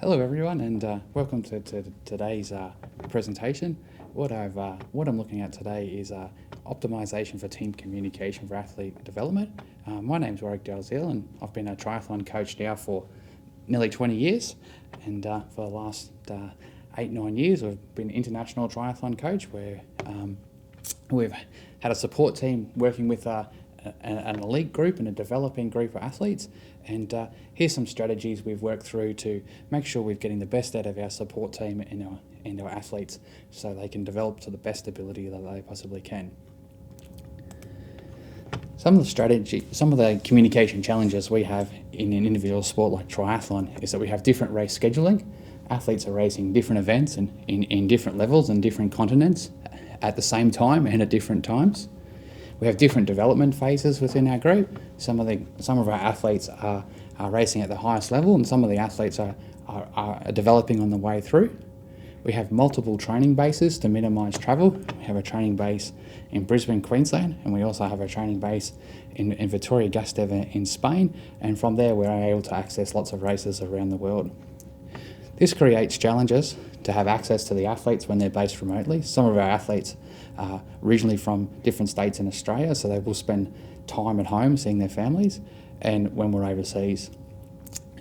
Hello everyone, and welcome to today's presentation. What I'm looking at today is optimisation for team communication for athlete development. My name's Warwick Dalziel, and I've been a triathlon coach now for nearly 20 years, and for the last 8-9 years I've been international triathlon coach, where we've had a support team working with an elite group and a developing group of athletes, and here's some strategies we've worked through to make sure we're getting the best out of our support team and our athletes so they can develop to the best ability that they possibly can. Some of the communication challenges we have in an individual sport like triathlon is that we have different race scheduling. Athletes are racing different events and in different levels and different continents at the same time and at different times. We have different development phases within our group. Some of our athletes are racing at the highest level, and some of the athletes are developing on the way through. We have multiple training bases to minimise travel. We have a training base in Brisbane, Queensland, and we also have a training base in Vitoria-Gasteiz in Spain, and from there we're able to access lots of races around the world. This creates challenges to have access to the athletes when they're based remotely. Some of our athletes are originally from different states in Australia, so they will spend time at home seeing their families, and when we're overseas.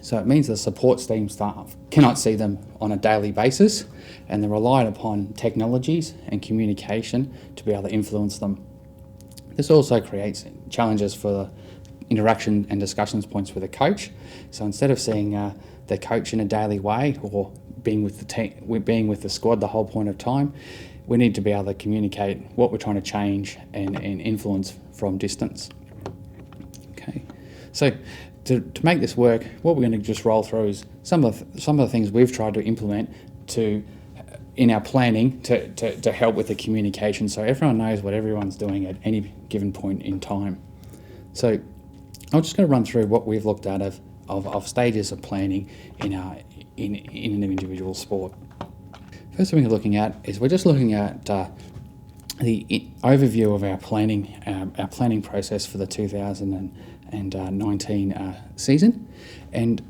So it means the support team staff cannot see them on a daily basis, and they're reliant upon technologies and communication to be able to influence them. This also creates challenges for the interaction and discussions points with a coach. So instead of seeing the coach in a daily way or being with the team, being with the squad the whole point of time, we need to be able to communicate what we're trying to change and influence from distance. Okay, so to make this work, what we're going to just roll through is some of the things we've tried to implement in our planning to help with the communication, so everyone knows what everyone's doing at any given point in time. So I'm just going to run through what we've looked at of stages of planning in an individual sport. First thing we're looking at is we're just looking at the overview of our planning process for the 2019 season. And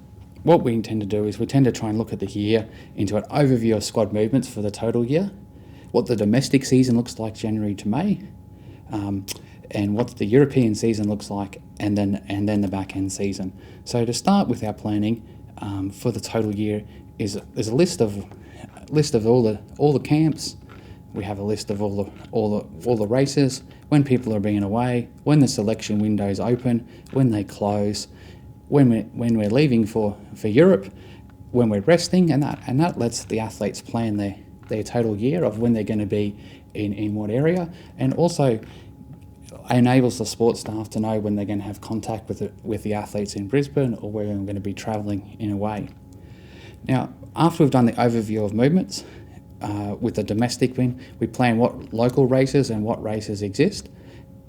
what we intend to do is we tend to try and look at the year into an overview of squad movements for the total year, what the domestic season looks like January to May, and what the European season looks like, and then the back end season. So to start with our planning for the total year there's a list of all the camps. We have a list of all the races, when people are being away, when the selection windows open, when they close, when we're leaving for Europe, when we're resting, and that lets the athletes plan their total year of when they're going to be in what area, and also enables the sports staff to know when they're going to have contact with the athletes in Brisbane or where they're going to be travelling in a way. Now, after we've done the overview of movements with the domestic win, we plan what local races and what races exist.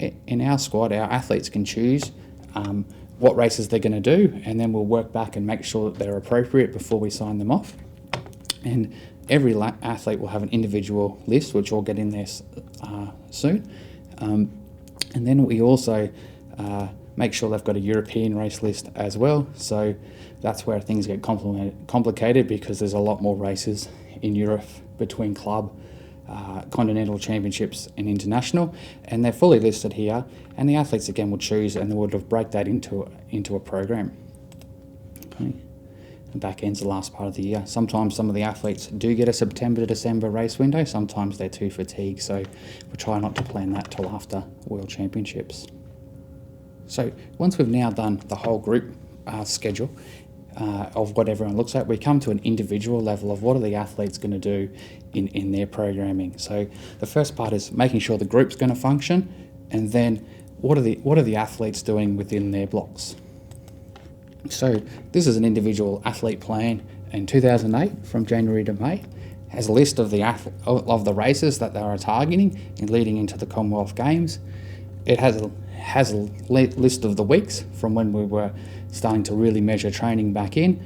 In our squad, our athletes can choose what races they're going to do, and then we'll work back and make sure that they're appropriate before we sign them off. And every athlete will have an individual list, which we'll get in there soon. And then we also make sure they've got a European race list as well. So that's where things get complicated, because there's a lot more races in Europe between club, continental championships and international, and they're fully listed here. And the athletes again will choose, and they would break that into a program. Okay. The back end's the last part of the year. Sometimes some of the athletes do get a September to December race window. Sometimes they're too fatigued, so we try not to plan that till after World Championships. So once we've now done the whole group schedule of what everyone looks at, we come to an individual level of what are the athletes going to do in their programming. So the first part is making sure the group's going to function, and then what are the athletes doing within their blocks. So this is an individual athlete plan in 2008 from January to May. Has a list of the races that they are targeting and leading into the Commonwealth Games. It has a list of the weeks from when we were starting to really measure training back in.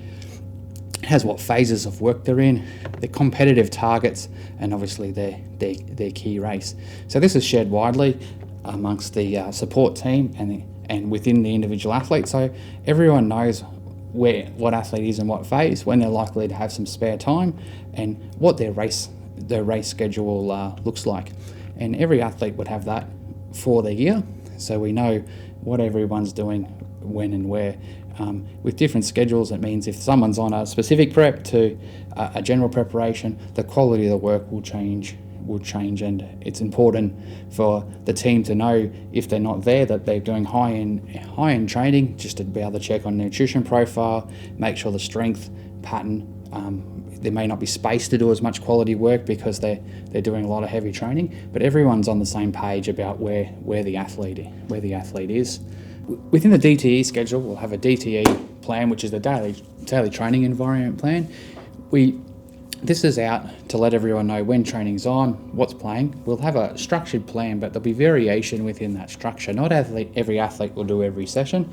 It has what phases of work they're in, their competitive targets, and obviously their key race. So this is shared widely amongst the support team and within the individual athlete, so everyone knows what athlete is in what phase, when they're likely to have some spare time, and what their race schedule looks like. And every athlete would have that for the year, so we know what everyone's doing when and where. With different schedules, it means if someone's on a specific prep to a general preparation, the quality of the work will change, and it's important for the team to know if they're not there that they're doing high end training, just to be able to check on nutrition profile, make sure the strength pattern. There may not be space to do as much quality work because they're doing a lot of heavy training, but everyone's on the same page about where the athlete is. Within the DTE schedule, we'll have a DTE plan, which is the daily training environment plan. This is out to let everyone know when training's on, what's playing. We'll have a structured plan, but there'll be variation within that structure. Not every athlete will do every session.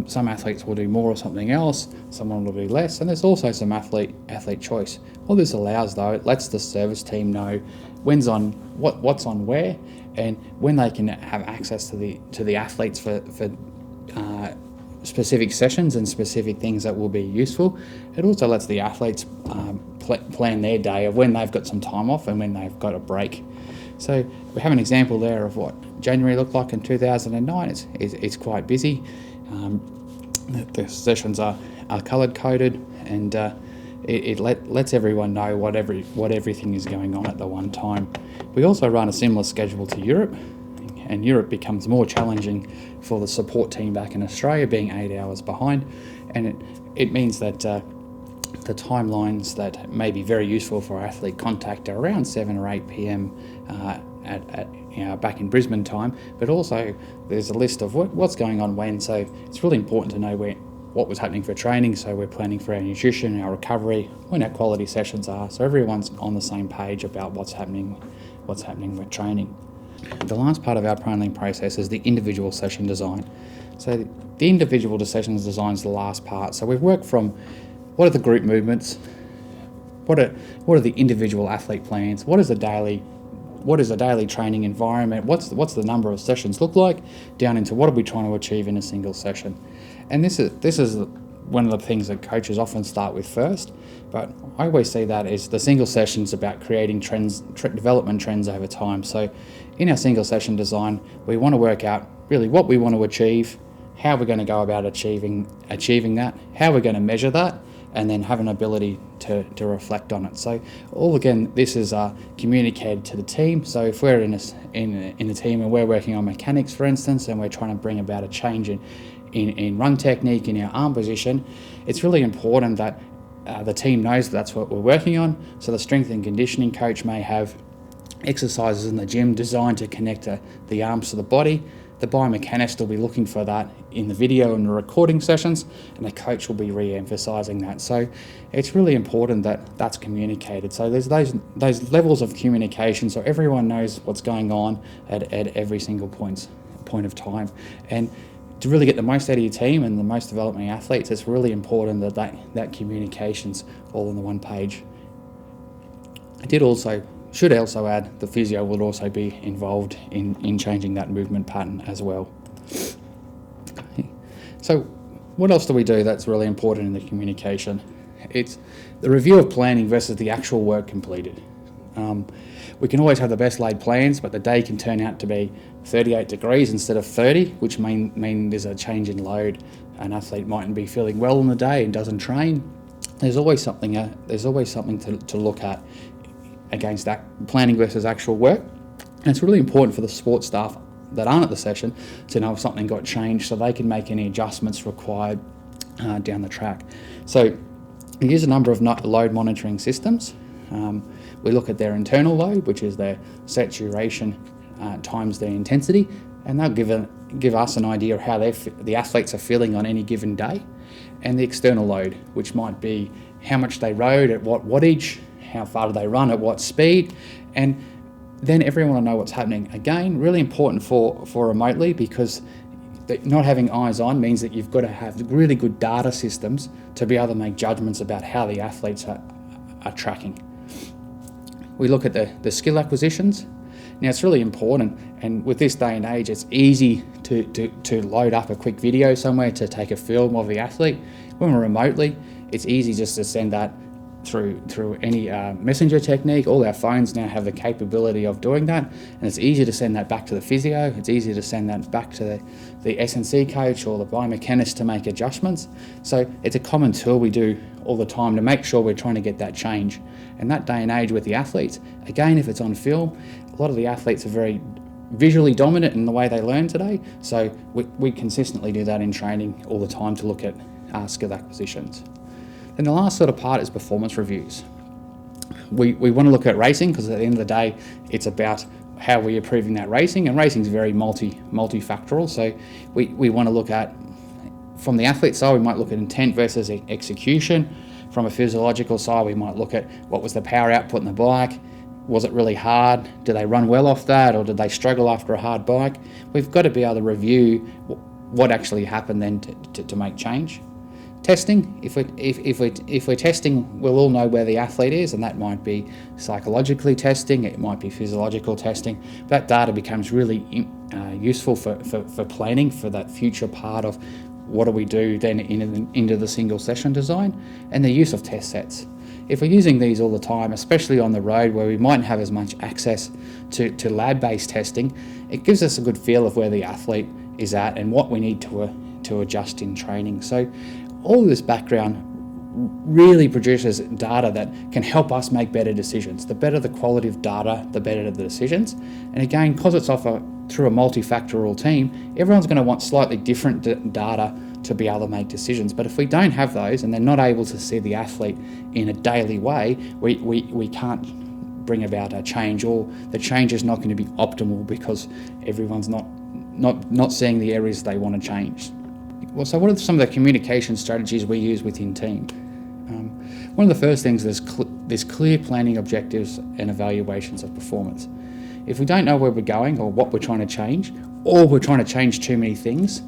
Some athletes will do more of something else, someone will do less, and there's also some athlete choice. What this allows, though, it lets the service team know when's on what's on where, and when they can have access to the athletes for specific sessions and specific things that will be useful. It also lets the athletes plan their day of when they've got some time off and when they've got a break. So we have an example there of what January looked like in 2009. It's quite busy. The sessions are coloured coded, and it lets everyone know what everything is going on at the one time. We also run a similar schedule to Europe, and Europe becomes more challenging for the support team back in Australia, being 8 hours behind, and it means that the timelines that may be very useful for athlete contact are around 7 or 8 p.m. Back in Brisbane time, but also there's a list of what's going on when, so it's really important to know what was happening for training, so we're planning for our nutrition, our recovery, when our quality sessions are, so everyone's on the same page about what's happening with training. The last part of our planning process is the individual session design. So the individual sessions design is the last part. So we've worked from what are the group movements, what are the individual athlete plans, what is the daily training environment, what's the number of sessions look like, down into what are we trying to achieve in a single session. And this is one of the things that coaches often start with first, but I always see that as the single sessions about creating trends, development trends over time. So in our single session design, we want to work out really what we want to achieve, how we're going to go about achieving that, how we're going to measure that, and then have an ability to reflect on it. So all again, this is communicated to the team. So if we're in a team and we're working on mechanics, for instance, and we're trying to bring about a change in run technique, in our arm position, it's really important that the team knows that's what we're working on. So the strength and conditioning coach may have exercises in the gym designed to connect the arms to the body. The biomechanist will be looking for that in the video and the recording sessions, and the coach will be re-emphasising that. So it's really important that that's communicated. So there's those levels of communication, so everyone knows what's going on at every single point of time. And to really get the most out of your team and the most developing athletes, it's really important that communication's all on the one page. Should also add, the physio will also be involved in changing that movement pattern as well. Okay. So what else do we do that's really important in the communication? It's the review of planning versus the actual work completed. We can always have the best laid plans, but the day can turn out to be 38 degrees instead of 30, which mean there's a change in load. An athlete mightn't be feeling well on the day and doesn't train. There's always something to look at against that planning versus actual work. And it's really important for the support staff that aren't at the session to know if something got changed so they can make any adjustments required down the track. So we use a number of load monitoring systems. We look at their internal load, which is their set duration times their intensity, and they'll give us an idea of how the athletes are feeling on any given day. And the external load, which might be how much they rode at what wattage, how far do they run at what speed, and then everyone will know what's happening. Again, really important for remotely, because not having eyes on means that you've got to have really good data systems to be able to make judgments about how the athletes are tracking. We look at the skill acquisitions. Now it's really important, and with this day and age, it's easy to load up a quick video somewhere to take a film of the athlete. When we're remotely, it's easy just to send that through any messenger technique. All our phones now have the capability of doing that, and it's easier to send that back to the physio. It's easier to send that back to the S&C coach or the biomechanist to make adjustments. So it's a common tool we do all the time to make sure we're trying to get that change. And that day and age with the athletes, again, if it's on film, a lot of the athletes are very visually dominant in the way they learn today. So we consistently do that in training all the time to look at skill acquisitions. And the last sort of part is performance reviews. We want to look at racing because at the end of the day, it's about how we're improving that racing, and racing is very multifactorial. So we want to look at, from the athlete side, we might look at intent versus execution. From a physiological side, we might look at what was the power output in the bike. Was it really hard? Did they run well off that, or did they struggle after a hard bike? We've got to be able to review what actually happened then to make change. Testing, if we're testing, we'll all know where the athlete is, and that might be psychologically testing, it might be physiological testing. That data becomes really useful for planning for that future part of what do we do then into the single session design, and the use of test sets. If we're using these all the time, especially on the road where we mightn't have as much access to lab-based testing, it gives us a good feel of where the athlete is at and what we need to adjust in training. So all of this background really produces data that can help us make better decisions. The better the quality of data, the better the decisions. And again, because it's through a multifactorial team, everyone's going to want slightly different data to be able to make decisions. But if we don't have those and they're not able to see the athlete in a daily way, we can't bring about a change, or the change is not going to be optimal because everyone's not seeing the areas they want to change. Well, so what are some of the communication strategies we use within team? One of the first things is there's clear planning objectives and evaluations of performance. If we don't know where we're going or what we're trying to change, or we're trying to change too many things,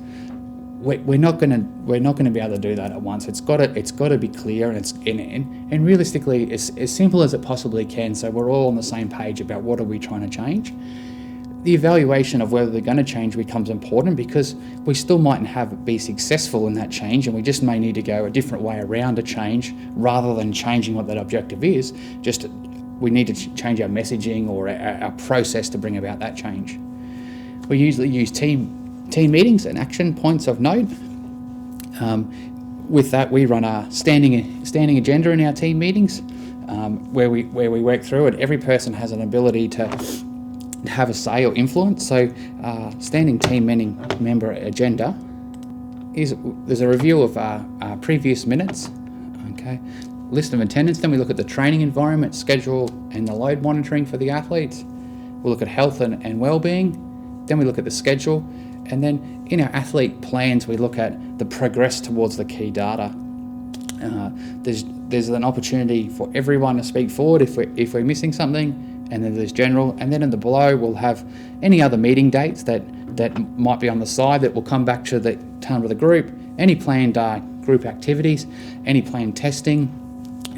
we're not going to be able to do that at once. It's got to be clear, and realistically as simple as it possibly can, so we're all on the same page about what are we trying to change. The evaluation of whether they're going to change becomes important because we still mightn't be successful in that change, and we just may need to go a different way around a change rather than changing what that objective is. We need to change our messaging or our process to bring about that change. We usually use team meetings and action points of note. With that, we run a standing agenda in our team meetings where we work through it. Every person has an ability to have a say or influence. So standing team member agenda there's a review of previous minutes, okay, list of attendance. Then we look at the training environment, schedule, and the load monitoring for the athletes. We'll look at health and well-being. Then we look at the schedule, and then in our athlete plans we look at the progress towards the key data. There's an opportunity for everyone to speak forward if we're missing something. And then there's general, and then in the below we'll have any other meeting dates that might be on the side that will come back to the time of the group, any planned group activities, any planned testing,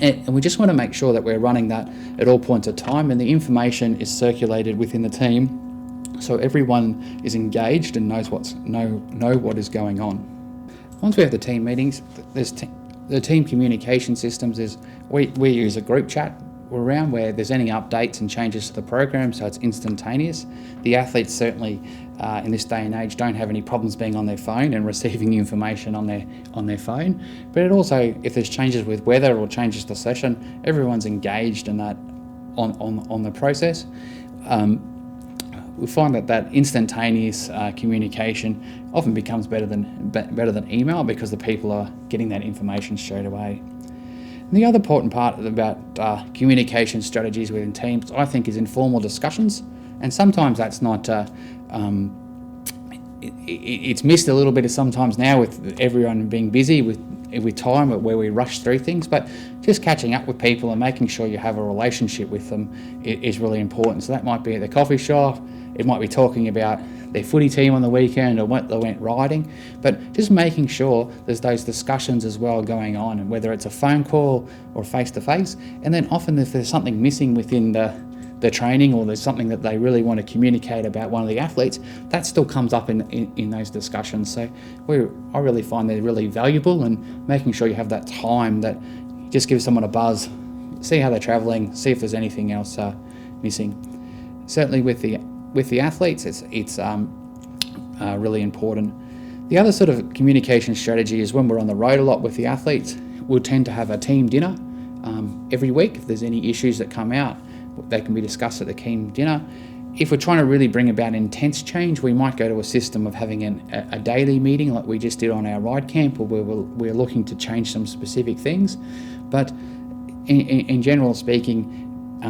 and we just want to make sure that we're running that at all points of time, and the information is circulated within the team so everyone is engaged and knows what is going on. Once we have the team meetings, there's the team communication systems we use a group chat around where there's any updates and changes to the program, so it's instantaneous. The athletes certainly in this day and age don't have any problems being on their phone and receiving information on their phone, but it also, if there's changes with weather or changes to session, everyone's engaged in that on the process. We find that instantaneous communication often becomes better than email because the people are getting that information straight away. And the other important part about communication strategies within teams, I think, is informal discussions. And sometimes that's not, it's missed a little bit sometimes now with everyone being busy with time where we rush through things. But just catching up with people and making sure you have a relationship with them is really important. So that might be at the coffee shop, it might be talking about their footy team on the weekend or what they went riding, but just making sure there's those discussions as well going on, and whether it's a phone call or face-to-face. And then often if there's something missing within the the training, or there's something that they really want to communicate about one of the athletes, that still comes up in those discussions. So I really find they're really valuable, and making sure you have that time that just gives someone a buzz, see how they're travelling, see if there's anything else missing. Certainly with the athletes, it's really important. The other sort of communication strategy is when we're on the road a lot with the athletes, we'll tend to have a team dinner every week. If there's any issues that come out, they can be discussed at the team dinner. If we're trying to really bring about intense change, we might go to a system of having a daily meeting like we just did on our ride camp, where we're looking to change some specific things. But in general speaking,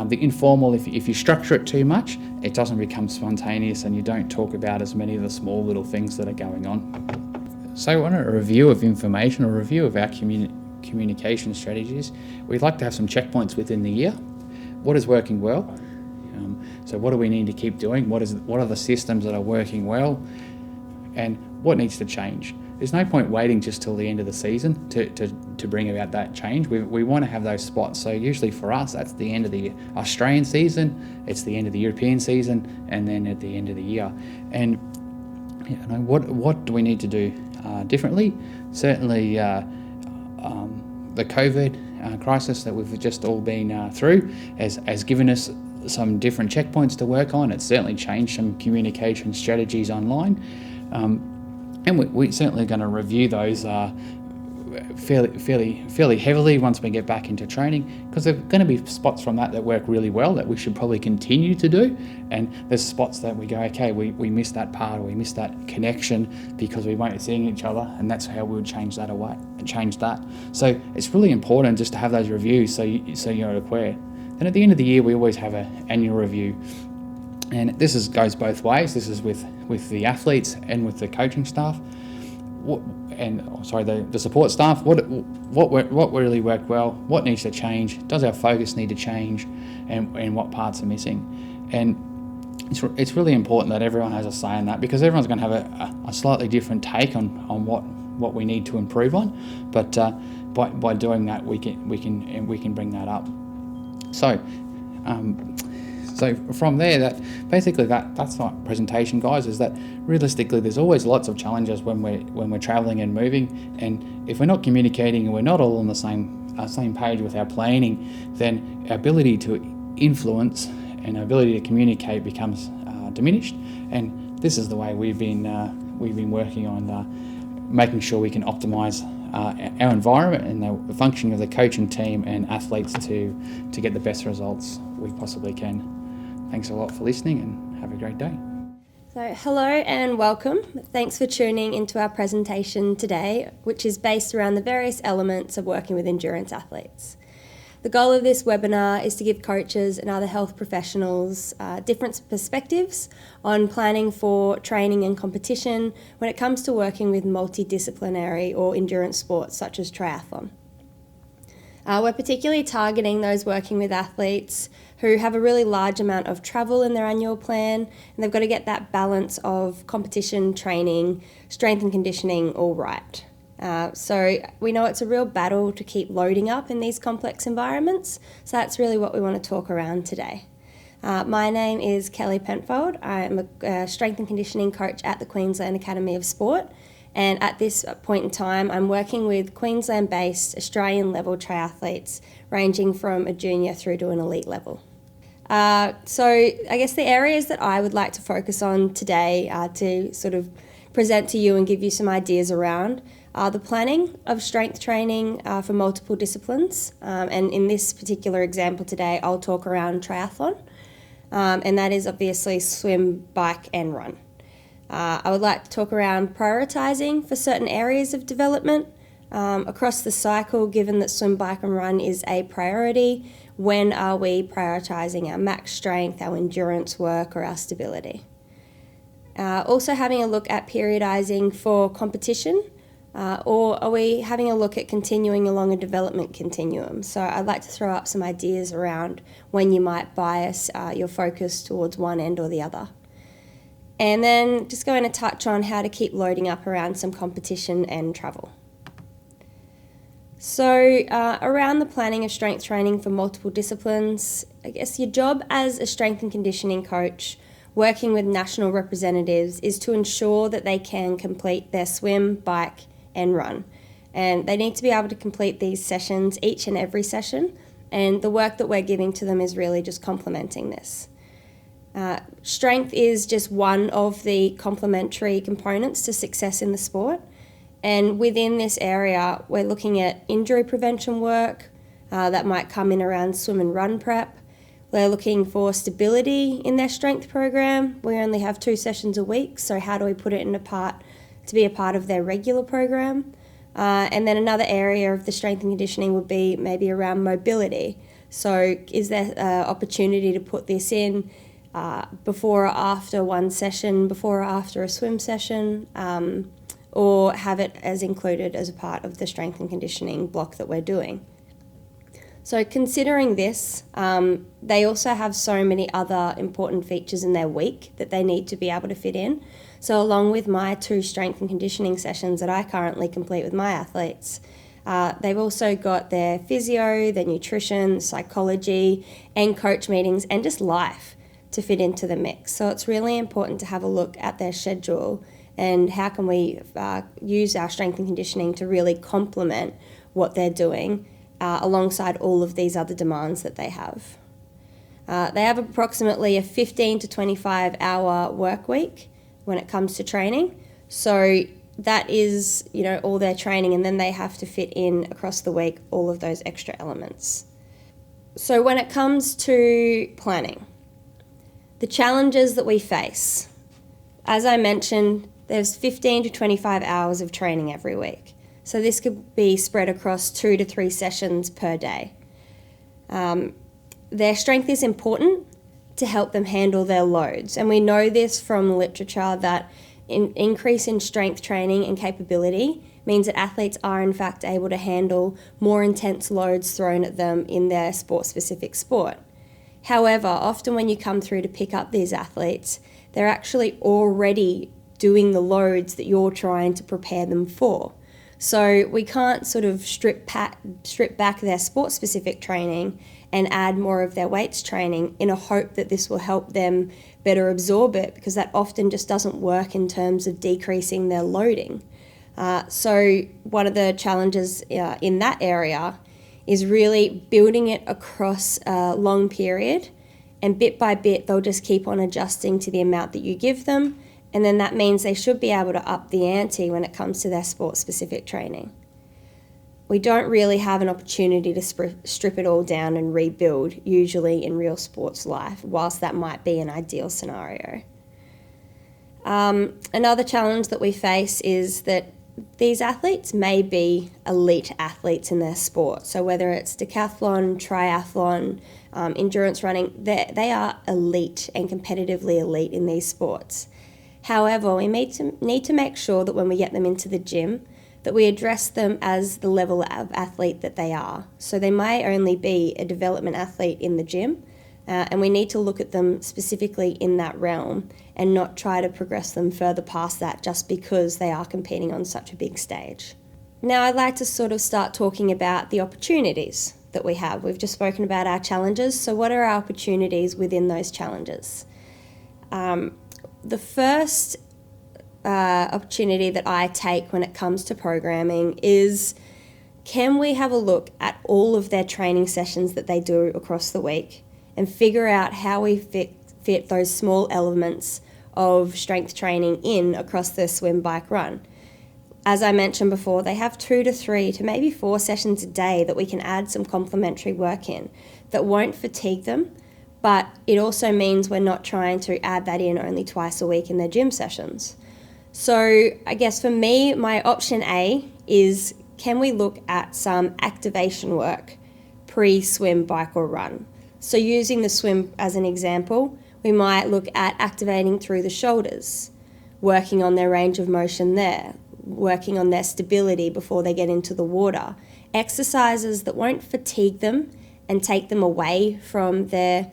the informal, if you structure it too much, it doesn't become spontaneous, and you don't talk about as many of the small little things that are going on. So on a review of information, or review of our communication strategies, we'd like to have some checkpoints within the year. What is working well? So what do we need to keep doing? What are the systems that are working well? And what needs to change? There's no point waiting just till the end of the season to bring about that change. We want to have those spots. So usually for us, that's the end of the Australian season, it's the end of the European season, and then at the end of the year. And what do we need to do differently? Certainly the COVID crisis that we've just all been through has given us some different checkpoints to work on. It's certainly changed some communication strategies online. And we're certainly going to review those fairly heavily once we get back into training, because there are going to be spots from that work really well that we should probably continue to do, and there's spots that we go, okay, we missed that part, or we missed that connection because we weren't seeing each other, and that's how we would change that. So it's really important just to have those reviews so you're aware. Then at the end of the year, we always have an annual review. And this goes both ways. This is with the athletes and with the coaching staff, the support staff. What really worked well? What needs to change? Does our focus need to change? And what parts are missing? And it's really important that everyone has a say in that, because everyone's going to have a slightly different take on what we need to improve on. But by doing that, we can bring that up. So from there, that's my presentation, guys. Is that realistically, there's always lots of challenges when we're travelling and moving, and if we're not communicating and we're not all on the same page with our planning, then our ability to influence and our ability to communicate becomes diminished. And this is the way we've been working on making sure we can optimise our environment and the functioning of the coaching team and athletes to get the best results we possibly can. Thanks a lot for listening, and have a great day. So hello and welcome. Thanks for tuning into our presentation today, which is based around the various elements of working with endurance athletes. The goal of this webinar is to give coaches and other health professionals different perspectives on planning for training and competition when it comes to working with multi-disciplinary or endurance sports such as triathlon. We're particularly targeting those working with athletes who have a really large amount of travel in their annual plan, and they've got to get that balance of competition, training, strength and conditioning all right. So we know it's a real battle to keep loading up in these complex environments, so that's really what we want to talk around today. My name is Kelly Penfold. I'm a strength and conditioning coach at the Queensland Academy of Sport, and at this point in time I'm working with Queensland-based Australian-level triathletes ranging from a junior through to an elite level. So I guess the areas that I would like to focus on today to sort of present to you and give you some ideas around are the planning of strength training for multiple disciplines. And in this particular example today, I'll talk around triathlon, and that is obviously swim, bike and run. I would like to talk around prioritising for certain areas of development across the cycle, given that swim, bike and run is a priority. When are we prioritising our max strength, our endurance work or our stability? Also having a look at periodising for competition, or are we having a look at continuing along a development continuum? So I'd like to throw up some ideas around when you might bias your focus towards one end or the other. And then just going to touch on how to keep loading up around some competition and travel. So around the planning of strength training for multiple disciplines, I guess your job as a strength and conditioning coach working with national representatives is to ensure that they can complete their swim, bike and run. And they need to be able to complete these sessions, each and every session, and the work that we're giving to them is really just complementing this. Strength is just one of the complementary components to success in the sport. And within this area, we're looking at injury prevention work that might come in around swim and run prep. We're looking for stability in their strength program. We only have 2 sessions a week, so how do we put it to be a part of their regular program? And then another area of the strength and conditioning would be maybe around mobility. So is there opportunity to put this in before or after one session, before or after a swim session, or have it as included as a part of the strength and conditioning block that we're doing. So considering this, they also have so many other important features in their week that they need to be able to fit in. So along with my 2 strength and conditioning sessions that I currently complete with my athletes, they've also got their physio, their nutrition, psychology, and coach meetings, and just life to fit into the mix. So it's really important to have a look at their schedule and how can we use our strength and conditioning to really complement what they're doing alongside all of these other demands that they have. They have approximately a 15 to 25 hour work week when it comes to training. So that is, all their training, and then they have to fit in across the week all of those extra elements. So when it comes to planning, the challenges that we face, as I mentioned, there's 15 to 25 hours of training every week. So this could be spread across 2 to 3 sessions per day. Their strength is important to help them handle their loads. And we know this from literature that an increase in strength training and capability means that athletes are in fact able to handle more intense loads thrown at them in their sport-specific sport. However, often when you come through to pick up these athletes, they're actually already doing the loads that you're trying to prepare them for. So we can't sort of strip back their sport-specific training and add more of their weights training in a hope that this will help them better absorb it, because that often just doesn't work in terms of decreasing their loading. So one of the challenges in that area is really building it across a long period, and bit by bit they'll just keep on adjusting to the amount that you give them, and then that means they should be able to up the ante when it comes to their sport-specific training. We don't really have an opportunity to strip it all down and rebuild, usually in real sports life, whilst that might be an ideal scenario. Another challenge that we face is that these athletes may be elite athletes in their sport. So whether it's decathlon, triathlon, endurance running, they are elite and competitively elite in these sports. However, we need to make sure that when we get them into the gym, that we address them as the level of athlete that they are. So they may only be a development athlete in the gym, and we need to look at them specifically in that realm and not try to progress them further past that just because they are competing on such a big stage. Now I'd like to sort of start talking about the opportunities that we have. We've just spoken about our challenges, so what are our opportunities within those challenges? The first opportunity that I take when it comes to programming is, can we have a look at all of their training sessions that they do across the week and figure out how we fit those small elements of strength training in across their swim, bike, run. As I mentioned before, they have 2 to 3 to maybe 4 sessions a day that we can add some complementary work in that won't fatigue them, but it also means we're not trying to add that in only twice a week in their gym sessions. So I guess for me, my option A is, can we look at some activation work pre-swim, bike or run? So using the swim as an example, we might look at activating through the shoulders, working on their range of motion there, working on their stability before they get into the water, exercises that won't fatigue them and take them away from the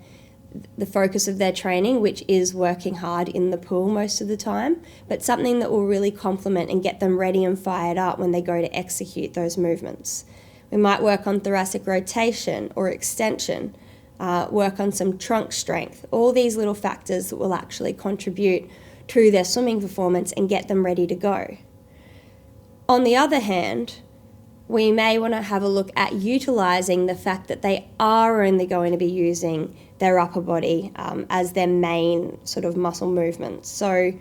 focus of their training, which is working hard in the pool most of the time, but something that will really complement and get them ready and fired up when they go to execute those movements. We might work on thoracic rotation or extension, work on some trunk strength, all these little factors that will actually contribute to their swimming performance and get them ready to go. On the other hand, we may want to have a look at utilising the fact that they are only going to be using their upper body as their main sort of muscle movement. So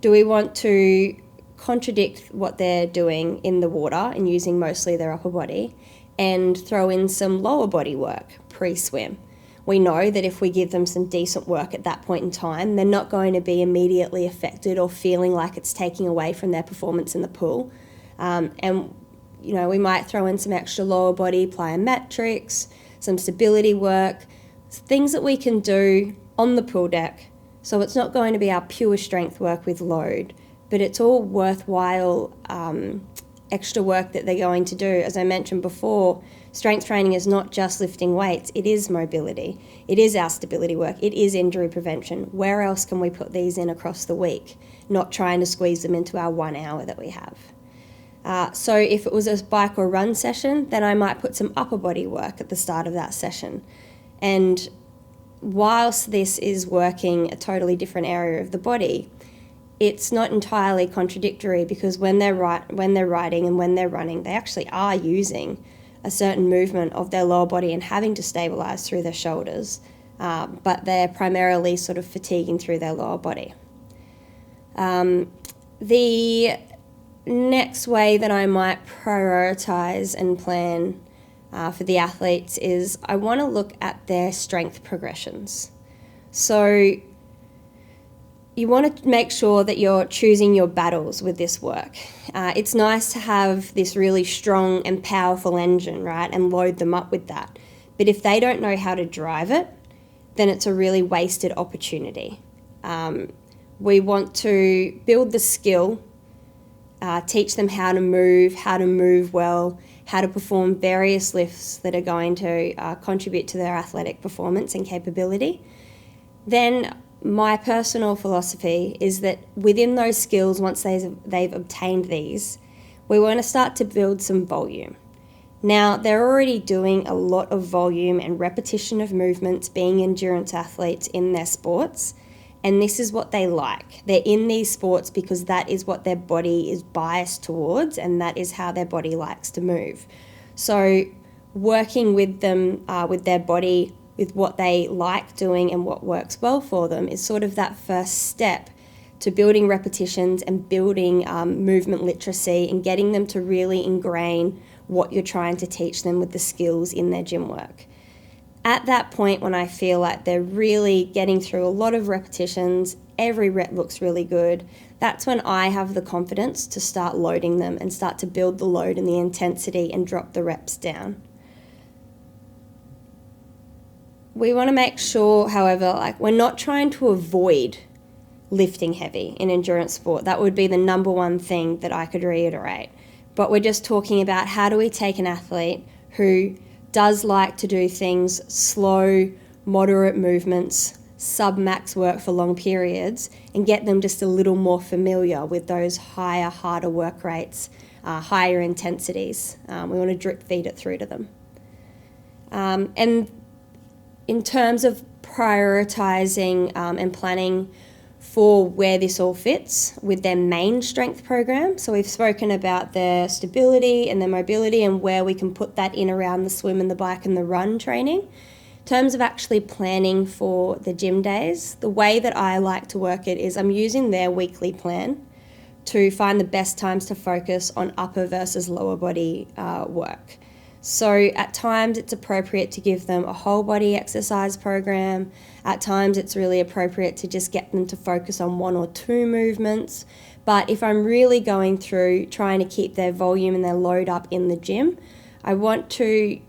do we want to contradict what they're doing in the water and using mostly their upper body and throw in some lower body work pre-swim? We know that if we give them some decent work at that point in time, they're not going to be immediately affected or feeling like it's taking away from their performance in the pool. And we might throw in some extra lower body plyometrics, some stability work, things that we can do on the pool deck. So it's not going to be our pure strength work with load, but it's all worthwhile extra work that they're going to do. As I mentioned before, strength training is not just lifting weights, it is mobility, it is our stability work, it is injury prevention. Where else can we put these in across the week? Not trying to squeeze them into our 1 hour that we have. So if it was a bike or run session, then I might put some upper body work at the start of that session. And whilst this is working a totally different area of the body, it's not entirely contradictory, because when they're riding and when they're running, they actually are using a certain movement of their lower body and having to stabilise through their shoulders, but they're primarily sort of fatiguing through their lower body. The next way that I might prioritise and plan for the athletes is I want to look at their strength progressions. So you want to make sure that you're choosing your battles with this work. It's nice to have this really strong and powerful engine, right, and load them up with that. But if they don't know how to drive it, then it's a really wasted opportunity. We want to build the skill, teach them how to move well, how to perform various lifts that are going to contribute to their athletic performance and capability. Then my personal philosophy is that within those skills, once they've obtained these, we want to start to build some volume. Now, they're already doing a lot of volume and repetition of movements, being endurance athletes in their sports, and this is what they like. They're in these sports because that is what their body is biased towards, and that is how their body likes to move. So working with them, with their body, with what they like doing and what works well for them is sort of that first step to building repetitions and building movement literacy and getting them to really ingrain what you're trying to teach them with the skills in their gym work. At that point, when I feel like they're really getting through a lot of repetitions, every rep looks really good, that's when I have the confidence to start loading them and start to build the load and the intensity and drop the reps down. We want to make sure, however, we're not trying to avoid lifting heavy in endurance sport. That would be the number one thing that I could reiterate. But we're just talking about how do we take an athlete who does like to do things slow, moderate movements, sub-max work for long periods, and get them just a little more familiar with those higher, harder work rates, higher intensities. We want to drip feed it through to them. And in terms of prioritising and planning for where this all fits with their main strength program, so we've spoken about their stability and their mobility and where we can put that in around the swim and the bike and the run training. In terms of actually planning for the gym days, the way that I like to work it is I'm using their weekly plan to find the best times to focus on upper versus lower body work. So at times it's appropriate to give them a whole body exercise program. At times it's really appropriate to just get them to focus on 1 or 2 movements. But if I'm really going through trying to keep their volume and their load up in the gym, I want to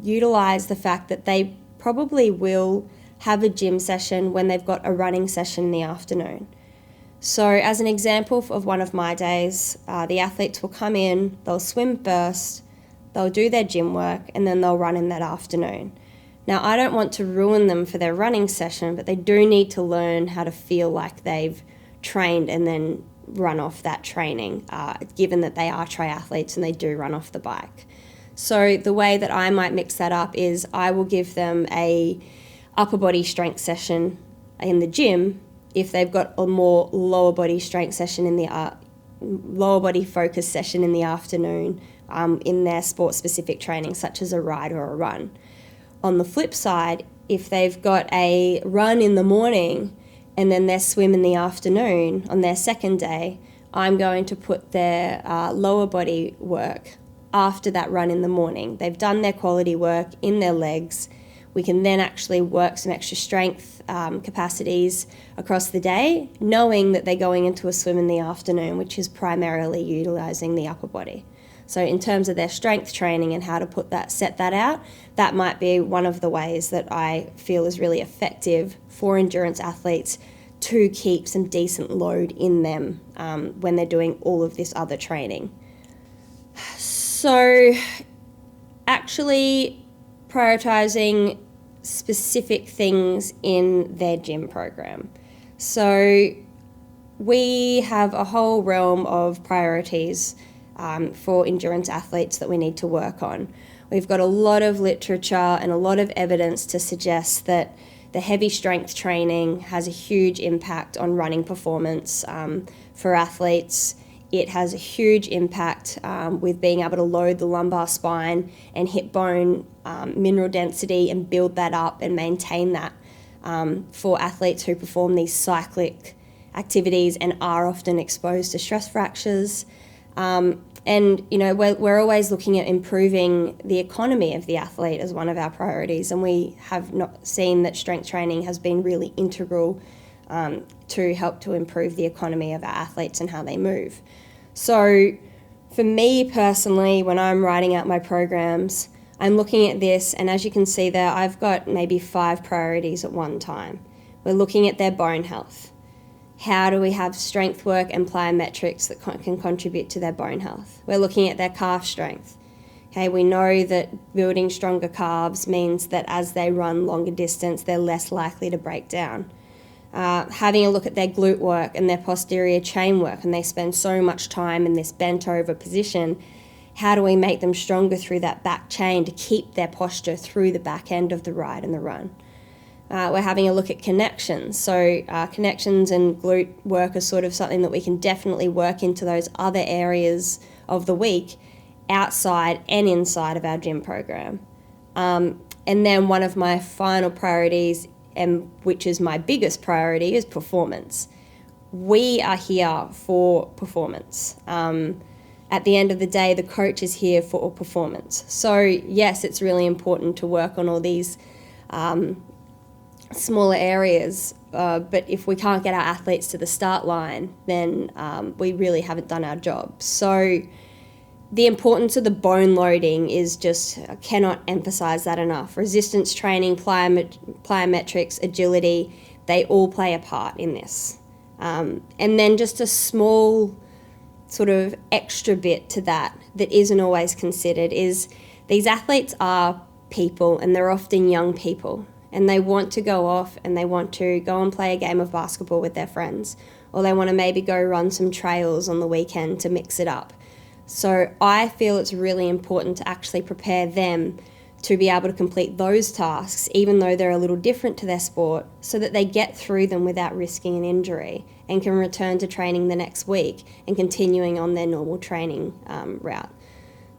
utilize the fact that they probably will have a gym session when they've got a running session in the afternoon. So as an example of one of my days, the athletes will come in, they'll swim first, they'll do their gym work, and then they'll run in that afternoon. Now, I don't want to ruin them for their running session, but they do need to learn how to feel like they've trained and then run off that training, given that they are triathletes and they do run off the bike. So the way that I might mix that up is I will give them a upper body strength session in the gym if they've got a more lower body strength session in the lower body focus session in the afternoon in their sport specific training, such as a ride or a run. On the flip side, if they've got a run in the morning and then their swim in the afternoon on their second day, I'm going to put their lower body work after that run in the morning. They've done their quality work in their legs. We can then actually work some extra strength capacities across the day, knowing that they're going into a swim in the afternoon, which is primarily utilising the upper body. So in terms of their strength training and how to set that out, that might be one of the ways that I feel is really effective for endurance athletes to keep some decent load in them when they're doing all of this other training. So actually prioritising specific things in their gym program. So we have a whole realm of priorities for endurance athletes that we need to work on. We've got a lot of literature and a lot of evidence to suggest that the heavy strength training has a huge impact on running performance for athletes. It has a huge impact with being able to load the lumbar spine and hip bone mineral density and build that up and maintain that for athletes who perform these cyclic activities and are often exposed to stress fractures. And, you know, we're always looking at improving the economy of the athlete as one of our priorities, and we have not seen that strength training has been really integral to help to improve the economy of our athletes and how they move. So for me personally, when I'm writing out my programs, I'm looking at this, and as you can see there, I've got maybe 5 priorities at one time. We're looking at their bone health. How do we have strength work and plyometrics that can contribute to their bone health? We're looking at their calf strength. Okay, we know that building stronger calves means that as they run longer distance, they're less likely to break down. Having a look at their glute work and their posterior chain work, and they spend so much time in this bent over position. How do we make them stronger through that back chain to keep their posture through the back end of the ride and the run? We're having a look at connections. So connections and glute work are sort of something that we can definitely work into those other areas of the week outside and inside of our gym program. And then one of my final priorities, and which is my biggest priority, is performance. We are here for performance. At the end of the day, the coach is here for performance. So yes, it's really important to work on all these smaller areas, but if we can't get our athletes to the start line, then we really haven't done our job. So the importance of the bone loading is just, I cannot emphasize that enough. Resistance training, plyometrics, agility, they all play a part in this. And then just a small sort of extra bit to that isn't always considered is these athletes are people, and they're often young people, and they want to go off and they want to go and play a game of basketball with their friends, or they want to maybe go run some trails on the weekend to mix it up. So I feel it's really important to actually prepare them to be able to complete those tasks, even though they're a little different to their sport, so that they get through them without risking an injury and can return to training the next week and continuing on their normal training route.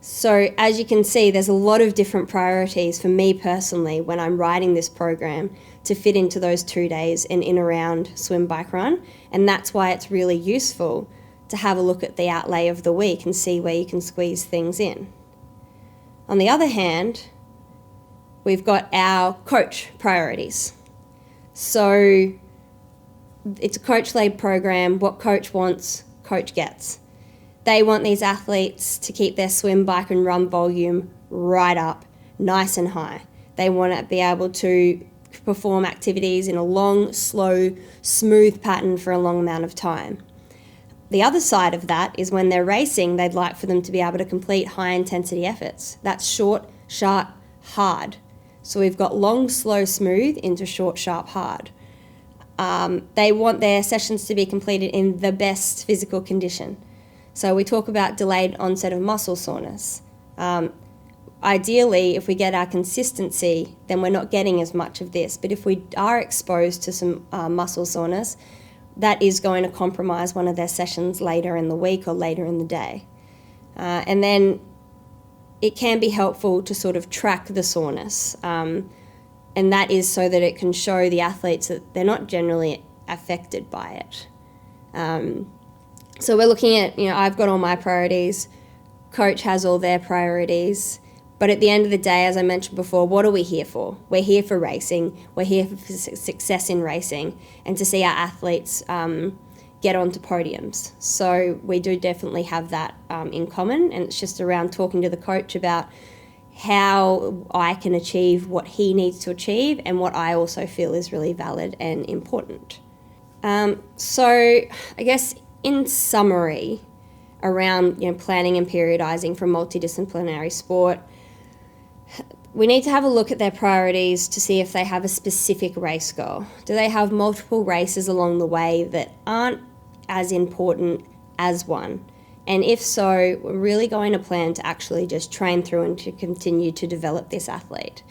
So as you can see, there's a lot of different priorities for me personally when I'm writing this program to fit into those 2 days and in around swim, bike, run. And that's why it's really useful to have a look at the outlay of the week and see where you can squeeze things in. On the other hand, we've got our coach priorities. So it's a coach-led program. What coach wants, coach gets. They want these athletes to keep their swim, bike and run volume right up, nice and high. They want to be able to perform activities in a long, slow, smooth pattern for a long amount of time. The other side of that is when they're racing, they'd like for them to be able to complete high-intensity efforts. That's short, sharp, hard. So we've got long, slow, smooth into short, sharp, hard. They want their sessions to be completed in the best physical condition. So we talk about delayed onset of muscle soreness. ideally, if we get our consistency, then we're not getting as much of this. But if we are exposed to some muscle soreness, that is going to compromise one of their sessions later in the week or later in the day. And then it can be helpful to sort of track the soreness. And that is so that it can show the athletes that they're not generally affected by it. So we're looking at, I've got all my priorities, coach has all their priorities, but at the end of the day, as I mentioned before, what are we here for? We're here for racing, we're here for success in racing, and to see our athletes get onto podiums. So we do definitely have that in common, and it's just around talking to the coach about how I can achieve what he needs to achieve and what I also feel is really valid and important. So I guess in summary around planning and periodising for multidisciplinary sport, we need to have a look at their priorities to see if they have a specific race goal. Do they have multiple races along the way that aren't as important as one? And if so, we're really going to plan to actually just train through and to continue to develop this athlete.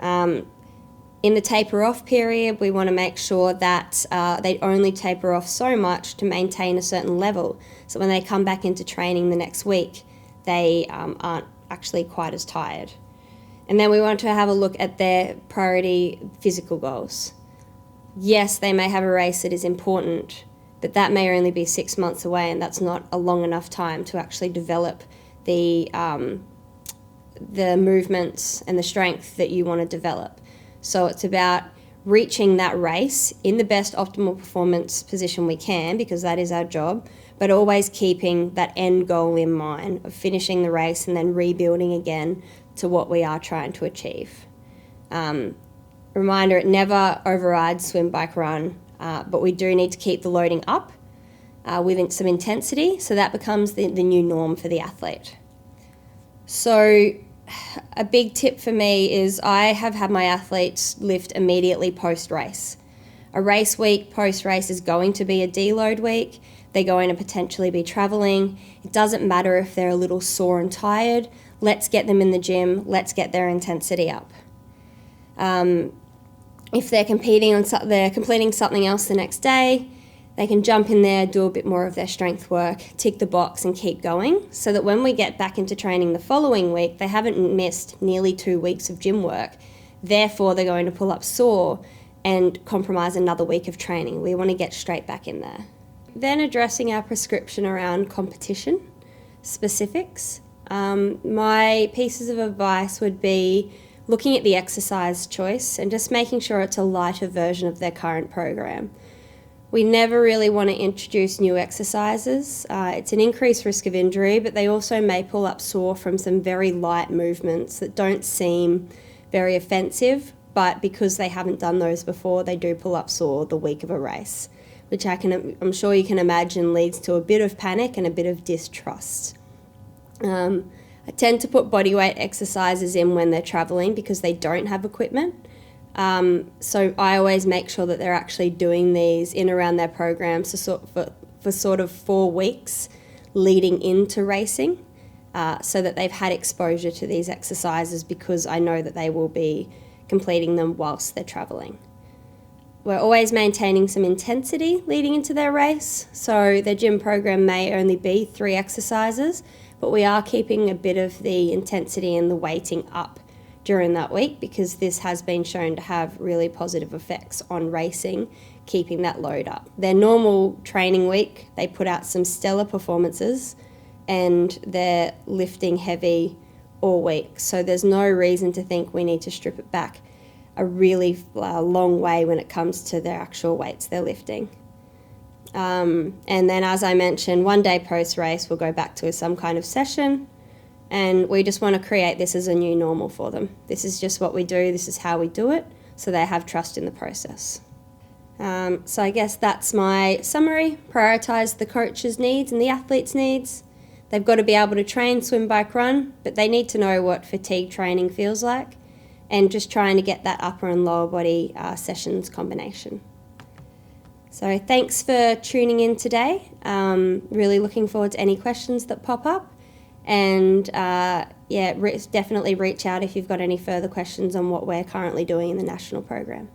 In the taper off period, we want to make sure that they only taper off so much to maintain a certain level. So when they come back into training the next week, they aren't actually quite as tired. And then we want to have a look at their priority physical goals. Yes, they may have a race that is important, but that may only be 6 months away, and that's not a long enough time to actually develop the movements and the strength that you want to develop. So it's about reaching that race in the best optimal performance position we can, because that is our job, but always keeping that end goal in mind of finishing the race and then rebuilding again to what we are trying to achieve. Reminder, it never overrides swim, bike, run, but we do need to keep the loading up with some intensity, so that becomes the new norm for the athlete. So a big tip for me is I have had my athletes lift immediately post-race. A race week post-race is going to be a deload week. They're going to potentially be travelling. It doesn't matter if they're a little sore and tired. Let's get them in the gym. Let's get their intensity up. If they're completing something else the next day, they can jump in there, do a bit more of their strength work, tick the box and keep going, so that when we get back into training the following week, they haven't missed nearly 2 weeks of gym work. Therefore, they're going to pull up sore and compromise another week of training. We want to get straight back in there. Then addressing our prescription around competition specifics. My pieces of advice would be looking at the exercise choice and just making sure it's a lighter version of their current program. We never really want to introduce new exercises. It's an increased risk of injury, but they also may pull up sore from some very light movements that don't seem very offensive, but because they haven't done those before, they do pull up sore the week of a race, which I'm sure you can imagine leads to a bit of panic and a bit of distrust. I tend to put bodyweight exercises in when they're travelling because they don't have equipment. So I always make sure that they're actually doing these in around their programs for sort of 4 weeks leading into racing, so that they've had exposure to these exercises, because I know that they will be completing them whilst they're travelling. We're always maintaining some intensity leading into their race, so their gym program may only be 3 exercises, but we are keeping a bit of the intensity and the weighting up during that week, because this has been shown to have really positive effects on racing, keeping that load up. Their normal training week, they put out some stellar performances and they're lifting heavy all week. So there's no reason to think we need to strip it back a really long way when it comes to their actual weights they're lifting. And then, as I mentioned, 1 day post-race, we'll go back to some kind of session, and we just want to create this as a new normal for them. This is just what we do, this is how we do it, so they have trust in the process. So I guess that's my summary. Prioritise the coach's needs and the athlete's needs. They've got to be able to train, swim, bike, run, but they need to know what fatigue training feels like, and just trying to get that upper and lower body sessions combination. So thanks for tuning in today. Really looking forward to any questions that pop up, And definitely reach out if you've got any further questions on what we're currently doing in the national program.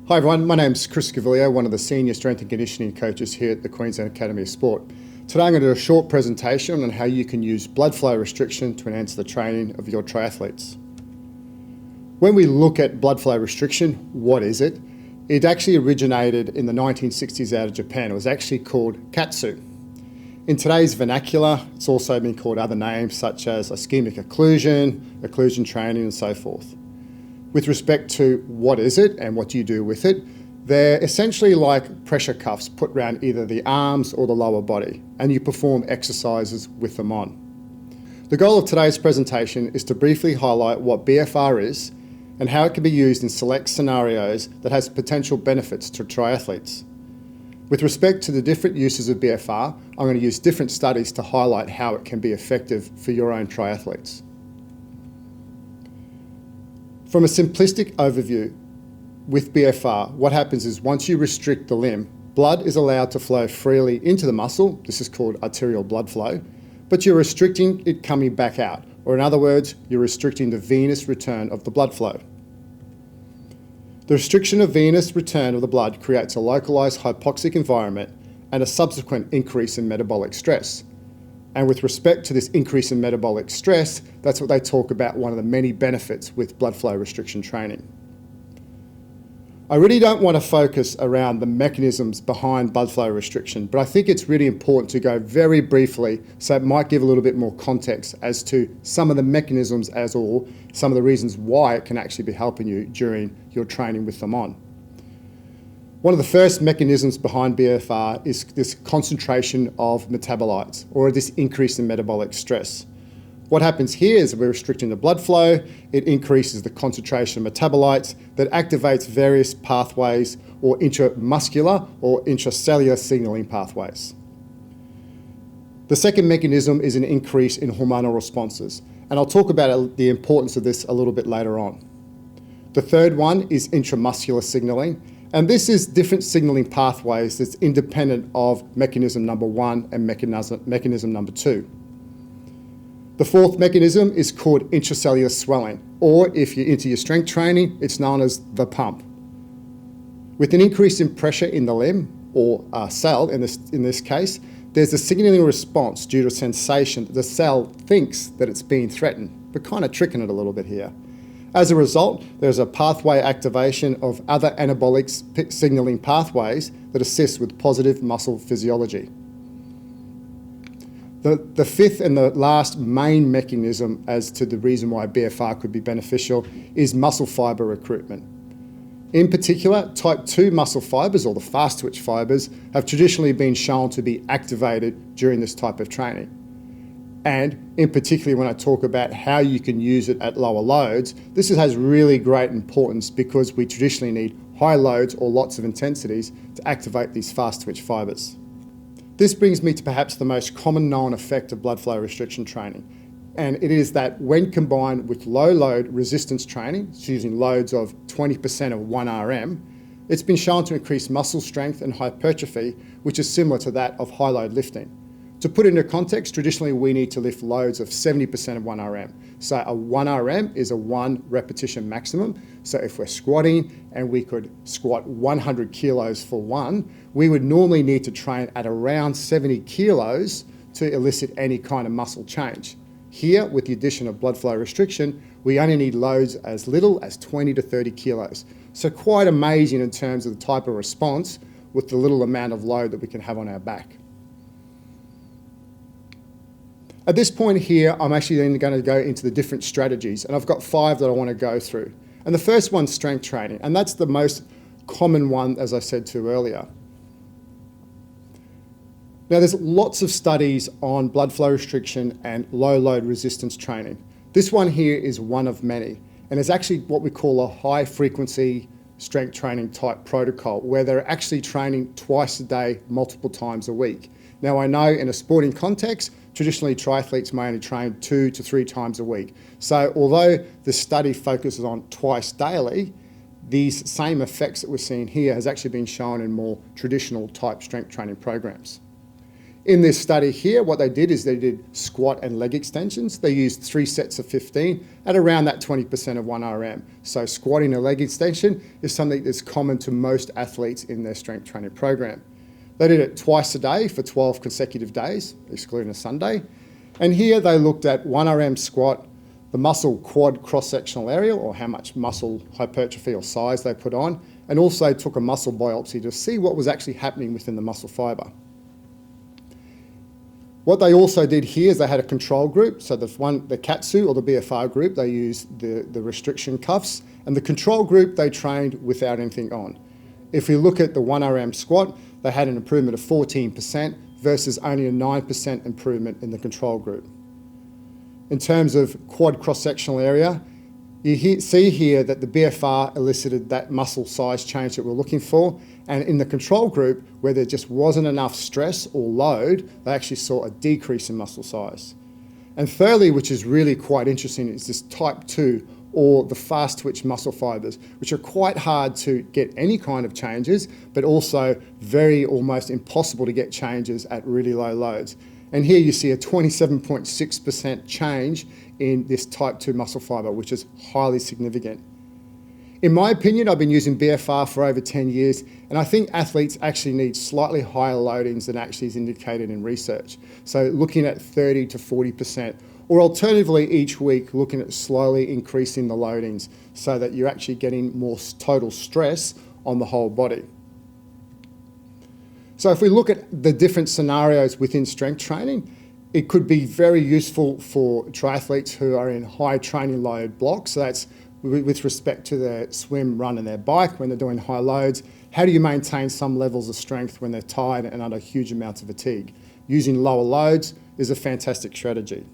Hi everyone, my name's Chris Gaviglio, one of the senior strength and conditioning coaches here at the Queensland Academy of Sport. Today I'm going to do a short presentation on how you can use blood flow restriction to enhance the training of your triathletes. When we look at blood flow restriction, what is it? It actually originated in the 1960s out of Japan. It was actually called KATSU. In today's vernacular, it's also been called other names such as ischemic occlusion training and so forth. With respect to what is it and what do you do with it, they're essentially like pressure cuffs put around either the arms or the lower body, and you perform exercises with them on. The goal of today's presentation is to briefly highlight what BFR is and how it can be used in select scenarios that has potential benefits to triathletes. With respect to the different uses of BFR, I'm going to use different studies to highlight how it can be effective for your own triathletes. From a simplistic overview, with BFR, what happens is once you restrict the limb, blood is allowed to flow freely into the muscle. This is called arterial blood flow, but you're restricting it coming back out, or in other words, you're restricting the venous return of the blood flow. The restriction of venous return of the blood creates a localized hypoxic environment and a subsequent increase in metabolic stress. And with respect to this increase in metabolic stress, that's what they talk about, one of the many benefits with blood flow restriction training. I really don't want to focus around the mechanisms behind blood flow restriction, but I think it's really important to go very briefly, so it might give a little bit more context as to some of the mechanisms some of the reasons why it can actually be helping you during your training with them on. One of the first mechanisms behind BFR is this concentration of metabolites, or this increase in metabolic stress. What happens here is we're restricting the blood flow, it increases the concentration of metabolites that activates various pathways or intramuscular or intracellular signaling pathways. The second mechanism is an increase in hormonal responses, and I'll talk about the importance of this a little bit later on. The third one is intramuscular signaling, and this is different signaling pathways that's independent of mechanism number 1 and mechanism number 2. The fourth mechanism is called intracellular swelling, or if you're into your strength training, it's known as the pump. With an increase in pressure in the limb, or cell in this case, there's a signaling response due to a sensation that the cell thinks that it's being threatened. We're kind of tricking it a little bit here. As a result, there's a pathway activation of other anabolic signaling pathways that assist with positive muscle physiology. The fifth and the last main mechanism as to the reason why BFR could be beneficial is muscle fibre recruitment. In particular, type 2 muscle fibres, or the fast twitch fibres, have traditionally been shown to be activated during this type of training. And in particular, when I talk about how you can use it at lower loads, this has really great importance because we traditionally need high loads or lots of intensities to activate these fast twitch fibres. This brings me to perhaps the most common known effect of blood flow restriction training, and it is that when combined with low load resistance training, using loads of 20% of 1 RM, it's been shown to increase muscle strength and hypertrophy, which is similar to that of high load lifting. To put it into context, traditionally we need to lift loads of 70% of 1 RM. So a 1 RM is a 1 repetition maximum. So if we're squatting and we could squat 100 kilos for 1, we would normally need to train at around 70 kilos to elicit any kind of muscle change. Here, with the addition of blood flow restriction, we only need loads as little as 20 to 30 kilos. So quite amazing in terms of the type of response with the little amount of load that we can have on our back. At this point here, I'm actually then going to go into the different strategies, and I've got 5 that I want to go through. And the first one's strength training, and that's the most common one, as I said to earlier. Now, there's lots of studies on blood flow restriction and low load resistance training. This one here is one of many, and it's actually what we call a high frequency strength training type protocol, where they're actually training twice a day, multiple times a week. Now, I know in a sporting context, traditionally triathletes may only train 2 to 3 times a week. So although the study focuses on twice daily, these same effects that we're seeing here has actually been shown in more traditional type strength training programs. In this study here, what they did is they did squat and leg extensions. They used 3 sets of 15 at around that 20% of 1RM. So squatting a leg extension is something that's common to most athletes in their strength training program. They did it twice a day for 12 consecutive days, excluding a Sunday. And here they looked at 1RM squat, the muscle quad cross-sectional area, or how much muscle hypertrophy or size they put on, and also took a muscle biopsy to see what was actually happening within the muscle fibre. What they also did here is they had a control group. So the KATSU or the BFR group, they used the restriction cuffs, and the control group, they trained without anything on. If we look at the 1RM squat, they had an improvement of 14% versus only a 9% improvement in the control group. In terms of quad cross-sectional area, you see here that the BFR elicited that muscle size change that we're looking for, and in the control group, where there just wasn't enough stress or load, they actually saw a decrease in muscle size. And thirdly, which is really quite interesting, is this type 2 or the fast twitch muscle fibers, which are quite hard to get any kind of changes, but also very almost impossible to get changes at really low loads. And here you see a 27.6% change in this type 2 muscle fiber, which is highly significant. In my opinion, I've been using BFR for over 10 years, and I think athletes actually need slightly higher loadings than actually is indicated in research. So looking at 30 to 40%, or alternatively each week looking at slowly increasing the loadings so that you're actually getting more total stress on the whole body. So if we look at the different scenarios within strength training, it could be very useful for triathletes who are in high training load blocks. So that's with respect to their swim, run and their bike when they're doing high loads. How do you maintain some levels of strength when they're tired and under huge amounts of fatigue? Using lower loads is a fantastic strategy.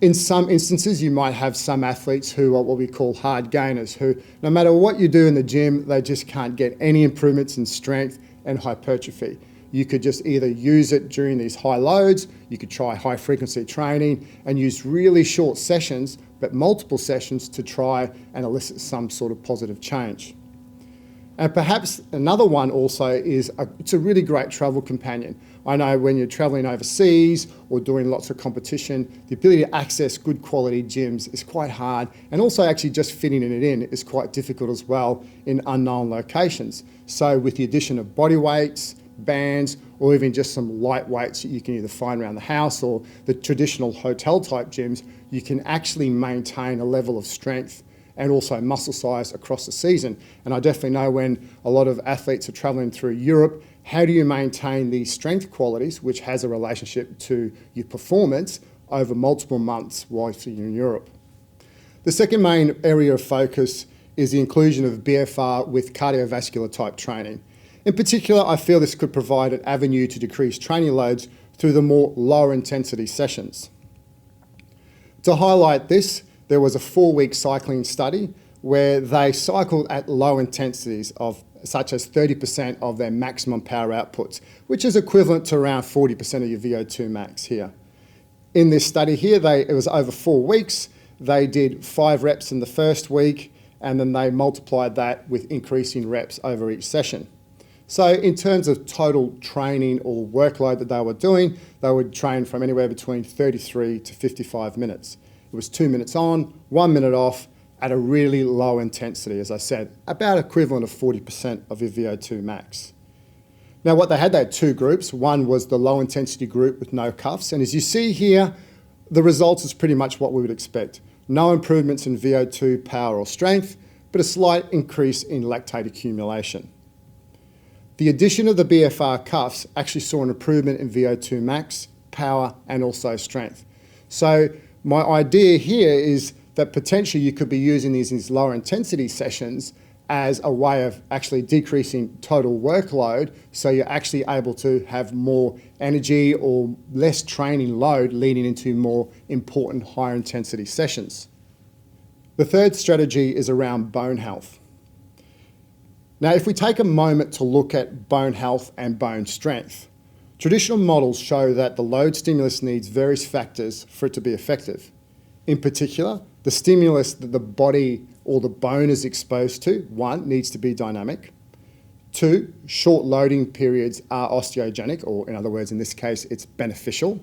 In some instances, you might have some athletes who are what we call hard gainers, who no matter what you do in the gym, they just can't get any improvements in strength and hypertrophy. You could just either use it during these high loads, you could try high frequency training and use really short sessions, but multiple sessions to try and elicit some sort of positive change. And perhaps another one also is it's a really great travel companion. I know when you're traveling overseas or doing lots of competition, the ability to access good quality gyms is quite hard, and also actually just fitting it in is quite difficult as well in unknown locations. So with the addition of body weights, bands, or even just some light weights that you can either find around the house or the traditional hotel type gyms, you can actually maintain a level of strength and also muscle size across the season. And I definitely know when a lot of athletes are traveling through Europe, how do you maintain these strength qualities, which has a relationship to your performance over multiple months whilst you're in Europe? The second main area of focus is the inclusion of BFR with cardiovascular type training. In particular, I feel this could provide an avenue to decrease training loads through the more lower intensity sessions. To highlight this, there was a 4-week cycling study where they cycled at low intensities of such as 30% of their maximum power outputs, which is equivalent to around 40% of your VO2 max here. In this study here, it was over 4 weeks. They did 5 reps in the first week, and then they multiplied that with increasing reps over each session. So in terms of total training or workload that they were doing, they would train from anywhere between 33 to 55 minutes. It was 2 minutes on, 1 minute off at a really low intensity, as I said, about equivalent of 40% of your VO2 max. Now what they had 2 groups. One was the low intensity group with no cuffs. And as you see here, the results is pretty much what we would expect. No improvements in VO2 power or strength, but a slight increase in lactate accumulation. The addition of the BFR cuffs actually saw an improvement in VO2 max, power, and also strength. So my idea here is that potentially you could be using these lower intensity sessions as a way of actually decreasing total workload, so you're actually able to have more energy or less training load leading into more important higher intensity sessions. The third strategy is around bone health. Now, if we take a moment to look at bone health and bone strength, traditional models show that the load stimulus needs various factors for it to be effective. In particular, the stimulus that the body or the bone is exposed to, 1, needs to be dynamic. 2, short loading periods are osteogenic, or in other words, in this case, it's beneficial.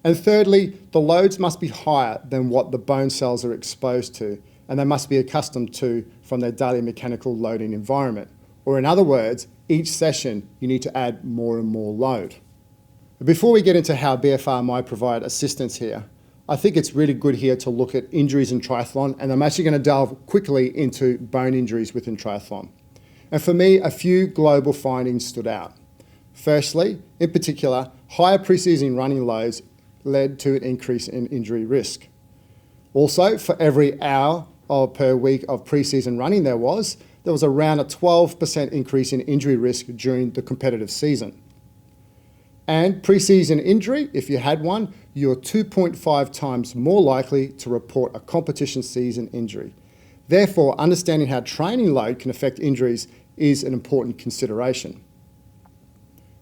And thirdly, the loads must be higher than what the bone cells are exposed to, and they must be accustomed to from their daily mechanical loading environment. Or in other words, each session you need to add more and more load. Before we get into how BFR might provide assistance here, I think it's really good here to look at injuries in triathlon, and I'm actually going to delve quickly into bone injuries within triathlon. And for me, a few global findings stood out. Firstly, in particular, higher pre-season running loads led to an increase in injury risk. Also, for every hour per week of pre-season running there was around a 12% increase in injury risk during the competitive season. And pre-season injury, if you had one, you're 2.5 times more likely to report a competition season injury. Therefore, understanding how training load can affect injuries is an important consideration.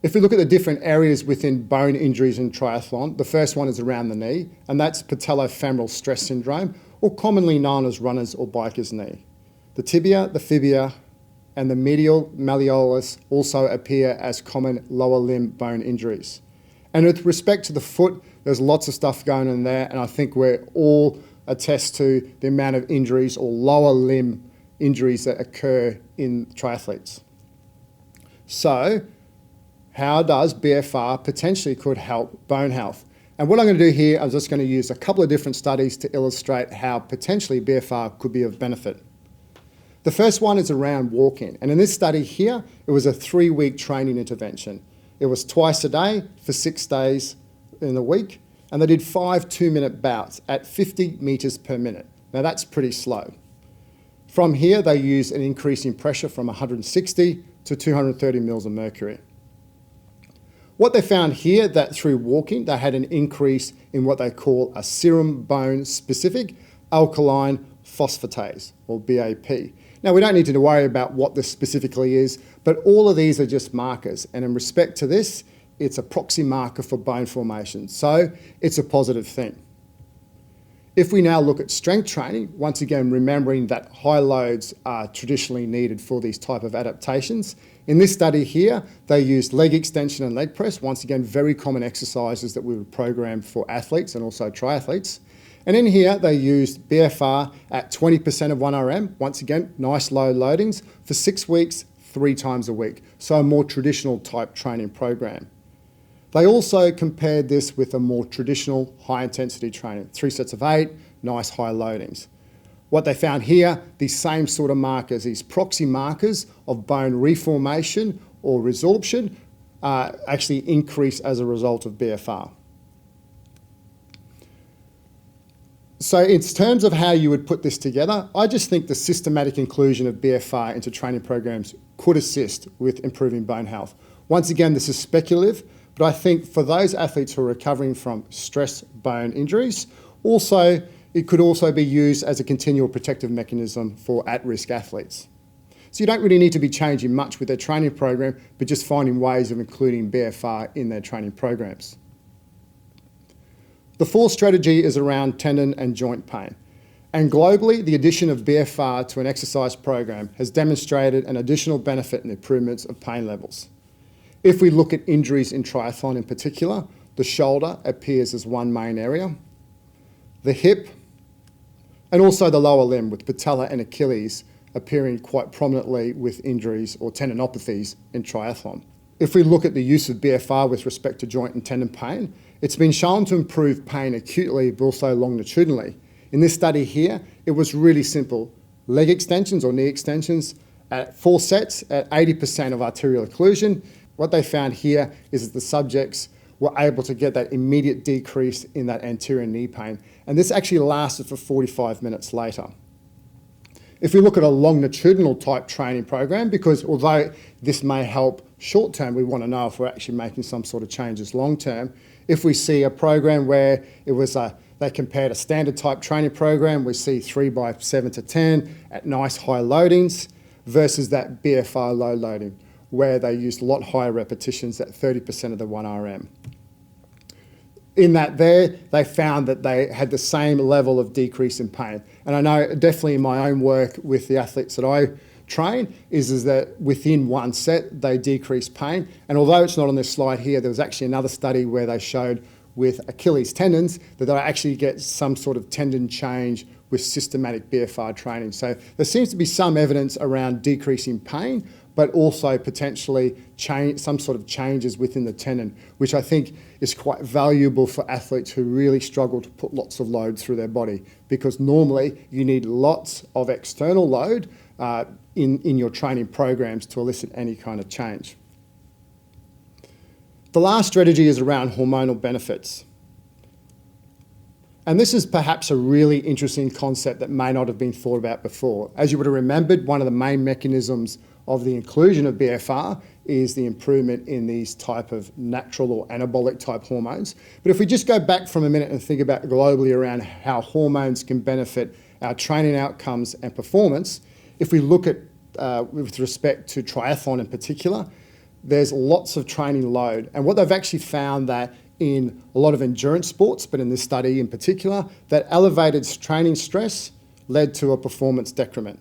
If we look at the different areas within bone injuries in triathlon, the first one is around the knee, and that's patellofemoral stress syndrome, or commonly known as runner's or biker's knee. The tibia, the fibula, and the medial malleolus also appear as common lower limb bone injuries. And with respect to the foot, there's lots of stuff going on there, and I think we're all attest to the amount of injuries or lower limb injuries that occur in triathletes. So, how does BFR potentially could help bone health? And what I'm going to do here, I'm just going to use a couple of different studies to illustrate how potentially BFR could be of benefit. The first one is around walking, and in this study here, it was a 3-week training intervention. It was twice a day for 6 days in the week, and they did 5 2-minute bouts at 50 metres per minute. Now that's pretty slow. From here, they used an increase in pressure from 160 to 230 mils of mercury. What they found here, that through walking, they had an increase in what they call a serum bone specific alkaline phosphatase, or BAP. Now, we don't need to worry about what this specifically is, but all of these are just markers. And in respect to this, it's a proxy marker for bone formation. So it's a positive thing. If we now look at strength training, once again, remembering that high loads are traditionally needed for these type of adaptations. In this study here, they used leg extension and leg press, once again, very common exercises that we would program for athletes and also triathletes. And in here, they used BFR at 20% of 1RM, once again, nice low loadings, for 6 weeks, 3 times a week. So a more traditional type training program. They also compared this with a more traditional high intensity training, 3 sets of 8, nice high loadings. What they found here, these same sort of markers, these proxy markers of bone reformation or resorption actually increase as a result of BFR. So in terms of how you would put this together, I just think the systematic inclusion of BFR into training programs could assist with improving bone health. Once again, this is speculative, but I think for those athletes who are recovering from stress bone injuries, also it could also be used as a continual protective mechanism for at-risk athletes. So you don't really need to be changing much with their training program, but just finding ways of including BFR in their training programs. The fourth strategy is around tendon and joint pain. And globally, the addition of BFR to an exercise program has demonstrated an additional benefit in improvements of pain levels. If we look at injuries in triathlon in particular, the shoulder appears as one main area, the hip, and also the lower limb with patella and Achilles appearing quite prominently with injuries or tendinopathies in triathlon. If we look at the use of BFR with respect to joint and tendon pain, it's been shown to improve pain acutely but also longitudinally. In this study here, it was really simple. Leg extensions or knee extensions at 4 sets at 80% of arterial occlusion. What they found here is that the subjects were able to get that immediate decrease in that anterior knee pain. And this actually lasted for 45 minutes later. If we look at a longitudinal type training program, because although this may help short term, we want to know if we're actually making some sort of changes long term. If we see a program where it was they compared a standard type training program, we see 3 by 7 to 10 at nice high loadings versus that BFR low loading, where they used a lot higher repetitions at 30% of the 1RM. In that they found that they had the same level of decrease in pain. And I know definitely in my own work with the athletes that I train is that within one set they decrease pain. And although it's not on this slide here, there was actually another study where they showed with Achilles tendons that they actually get some sort of tendon change with systematic BFR training. So there seems to be some evidence around decreasing pain, but also potentially some sort of changes within the tendon, which I think is quite valuable for athletes who really struggle to put lots of load through their body, because normally you need lots of external load in your training programs to elicit any kind of change. The last strategy is around hormonal benefits. And this is perhaps a really interesting concept that may not have been thought about before. As you would have remembered, one of the main mechanisms of the inclusion of BFR is the improvement in these type of natural or anabolic type hormones. But if we just go back from a minute and think about globally around how hormones can benefit our training outcomes and performance, if we look at, with respect to triathlon in particular, there's lots of training load. And what they've actually found that in a lot of endurance sports, but in this study in particular, that elevated training stress led to a performance decrement.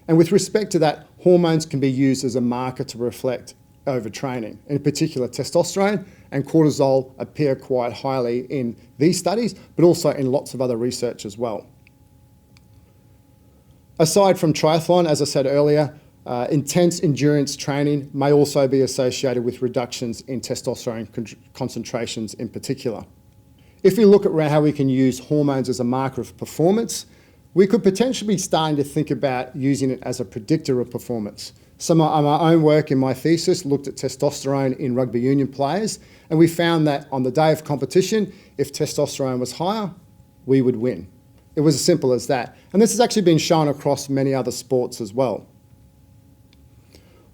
And with respect to that, hormones can be used as a marker to reflect overtraining. In particular, testosterone and cortisol appear quite highly in these studies, but also in lots of other research as well. Aside from triathlon, as I said earlier, intense endurance training may also be associated with reductions in testosterone concentrations in particular. If we look at how we can use hormones as a marker of performance, we could potentially be starting to think about using it as a predictor of performance. Some of my own work in my thesis looked at testosterone in rugby union players, and we found that on the day of competition, if testosterone was higher, we would win. It was as simple as that. And this has actually been shown across many other sports as well.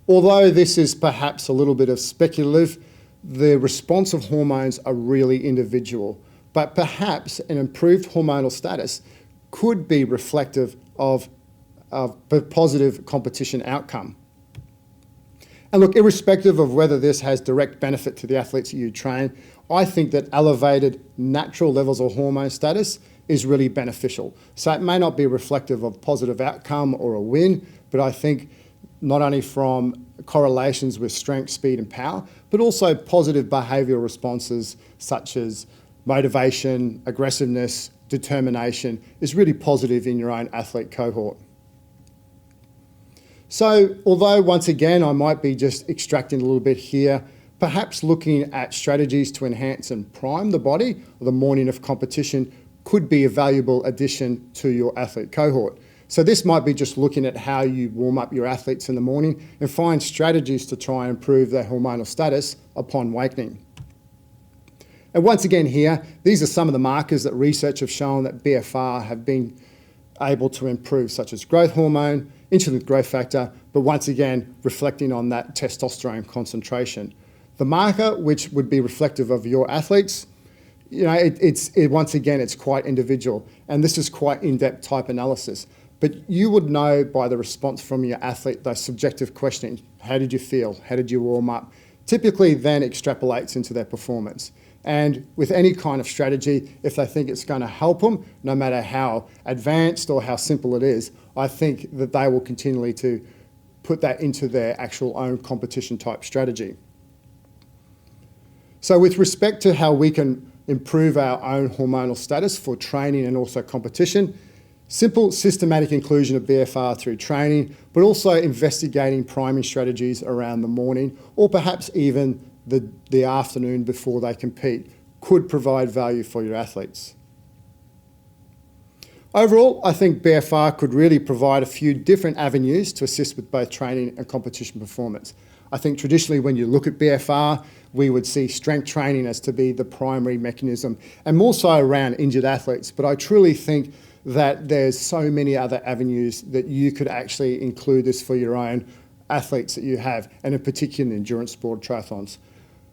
Although this is perhaps a little bit of speculative, the response of hormones are really individual, but perhaps an improved hormonal status could be reflective of a positive competition outcome. And look, irrespective of whether this has direct benefit to the athletes that you train, I think that elevated natural levels of hormone status is really beneficial. So it may not be reflective of positive outcome or a win, but I think not only from correlations with strength, speed and power, but also positive behavioural responses such as motivation, aggressiveness, determination is really positive in your own athlete cohort. So although once again I might be just extracting a little bit here, perhaps looking at strategies to enhance and prime the body the morning of competition could be a valuable addition to your athlete cohort. So this might be just looking at how you warm up your athletes in the morning and find strategies to try and improve their hormonal status upon awakening. And once again here, these are some of the markers that research have shown that BFR have been able to improve, such as growth hormone, insulin growth factor, but once again, reflecting on that testosterone concentration. The marker, which would be reflective of your athletes, once again, it's quite individual, and this is quite in-depth type analysis. But you would know by the response from your athlete, those subjective questioning, how did you feel? How did you warm up? Typically then extrapolates into their performance. And with any kind of strategy, if they think it's going to help them, no matter how advanced or how simple it is, I think that they will continually to put that into their actual own competition type strategy. So with respect to how we can improve our own hormonal status for training and also competition, simple systematic inclusion of BFR through training, but also investigating priming strategies around the morning or perhaps even the afternoon before they compete could provide value for your athletes. Overall, I think BFR could really provide a few different avenues to assist with both training and competition performance. I think traditionally when you look at BFR, we would see strength training as to be the primary mechanism and more so around injured athletes. But I truly think that there's so many other avenues that you could actually include this for your own athletes that you have, and in particular in endurance sport triathlons.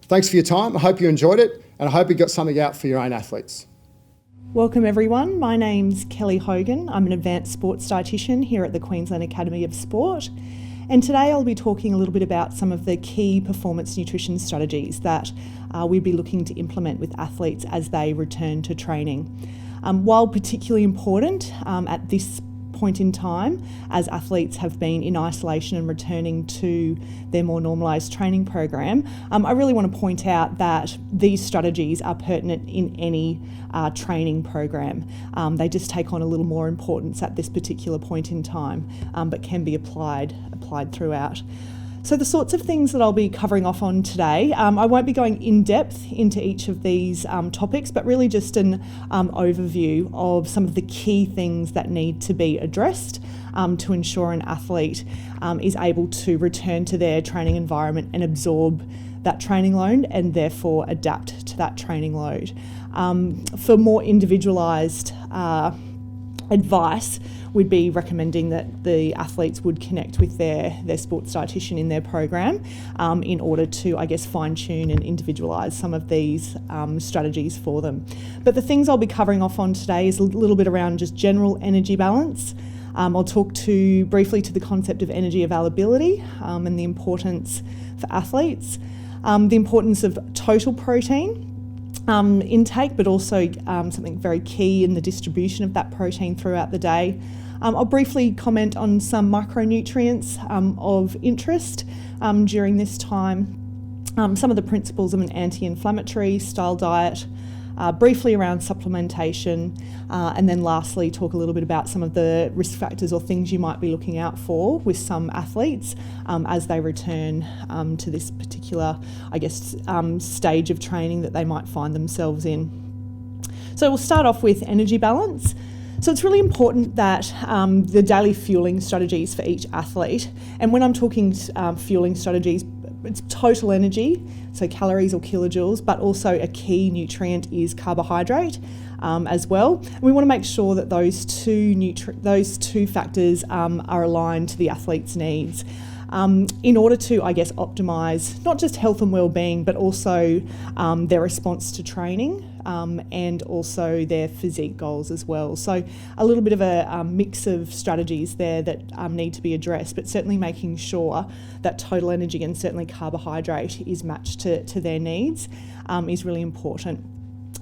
Thanks for your time. I hope you enjoyed it, and I hope you got something out for your own athletes. Welcome everyone. My name's Kellie Hogan. I'm an advanced sports dietitian here at the Queensland Academy of Sport. And today I'll be talking a little bit about some of the key performance nutrition strategies that we'd be looking to implement with athletes as they return to training. While particularly important at this point in time, as athletes have been in isolation and returning to their more normalised training program, I really want to point out that these strategies are pertinent in any training program. They just take on a little more importance at this particular point in time, but can be applied throughout. So the sorts of things that I'll be covering off on today, I won't be going in depth into each of these topics, but really just an overview of some of the key things that need to be addressed to ensure an athlete is able to return to their training environment and absorb that training load and therefore adapt to that training load. For more individualised advice, we'd be recommending that the athletes would connect with their sports dietitian in their program in order to, fine tune and individualise some of these strategies for them. But the things I'll be covering off on today is a little bit around just general energy balance. I'll talk briefly to the concept of energy availability and the importance for athletes, the importance of total protein intake, but also something very key in the distribution of that protein throughout the day. I'll briefly comment on some micronutrients of interest during this time, some of the principles of an anti-inflammatory style diet, briefly around supplementation, and then lastly talk a little bit about some of the risk factors or things you might be looking out for with some athletes as they return to this particular, stage of training that they might find themselves in. So we'll start off with energy balance. So it's really important that the daily fueling strategies for each athlete, and when I'm talking fueling strategies, it's total energy, so calories or kilojoules, but also a key nutrient is carbohydrate as well. And we want to make sure that those two factors are aligned to the athlete's needs. In order to, optimise not just health and well-being, but also their response to training and also their physique goals as well. So a little bit of a mix of strategies there that need to be addressed, but certainly making sure that total energy and certainly carbohydrate is matched to their needs is really important.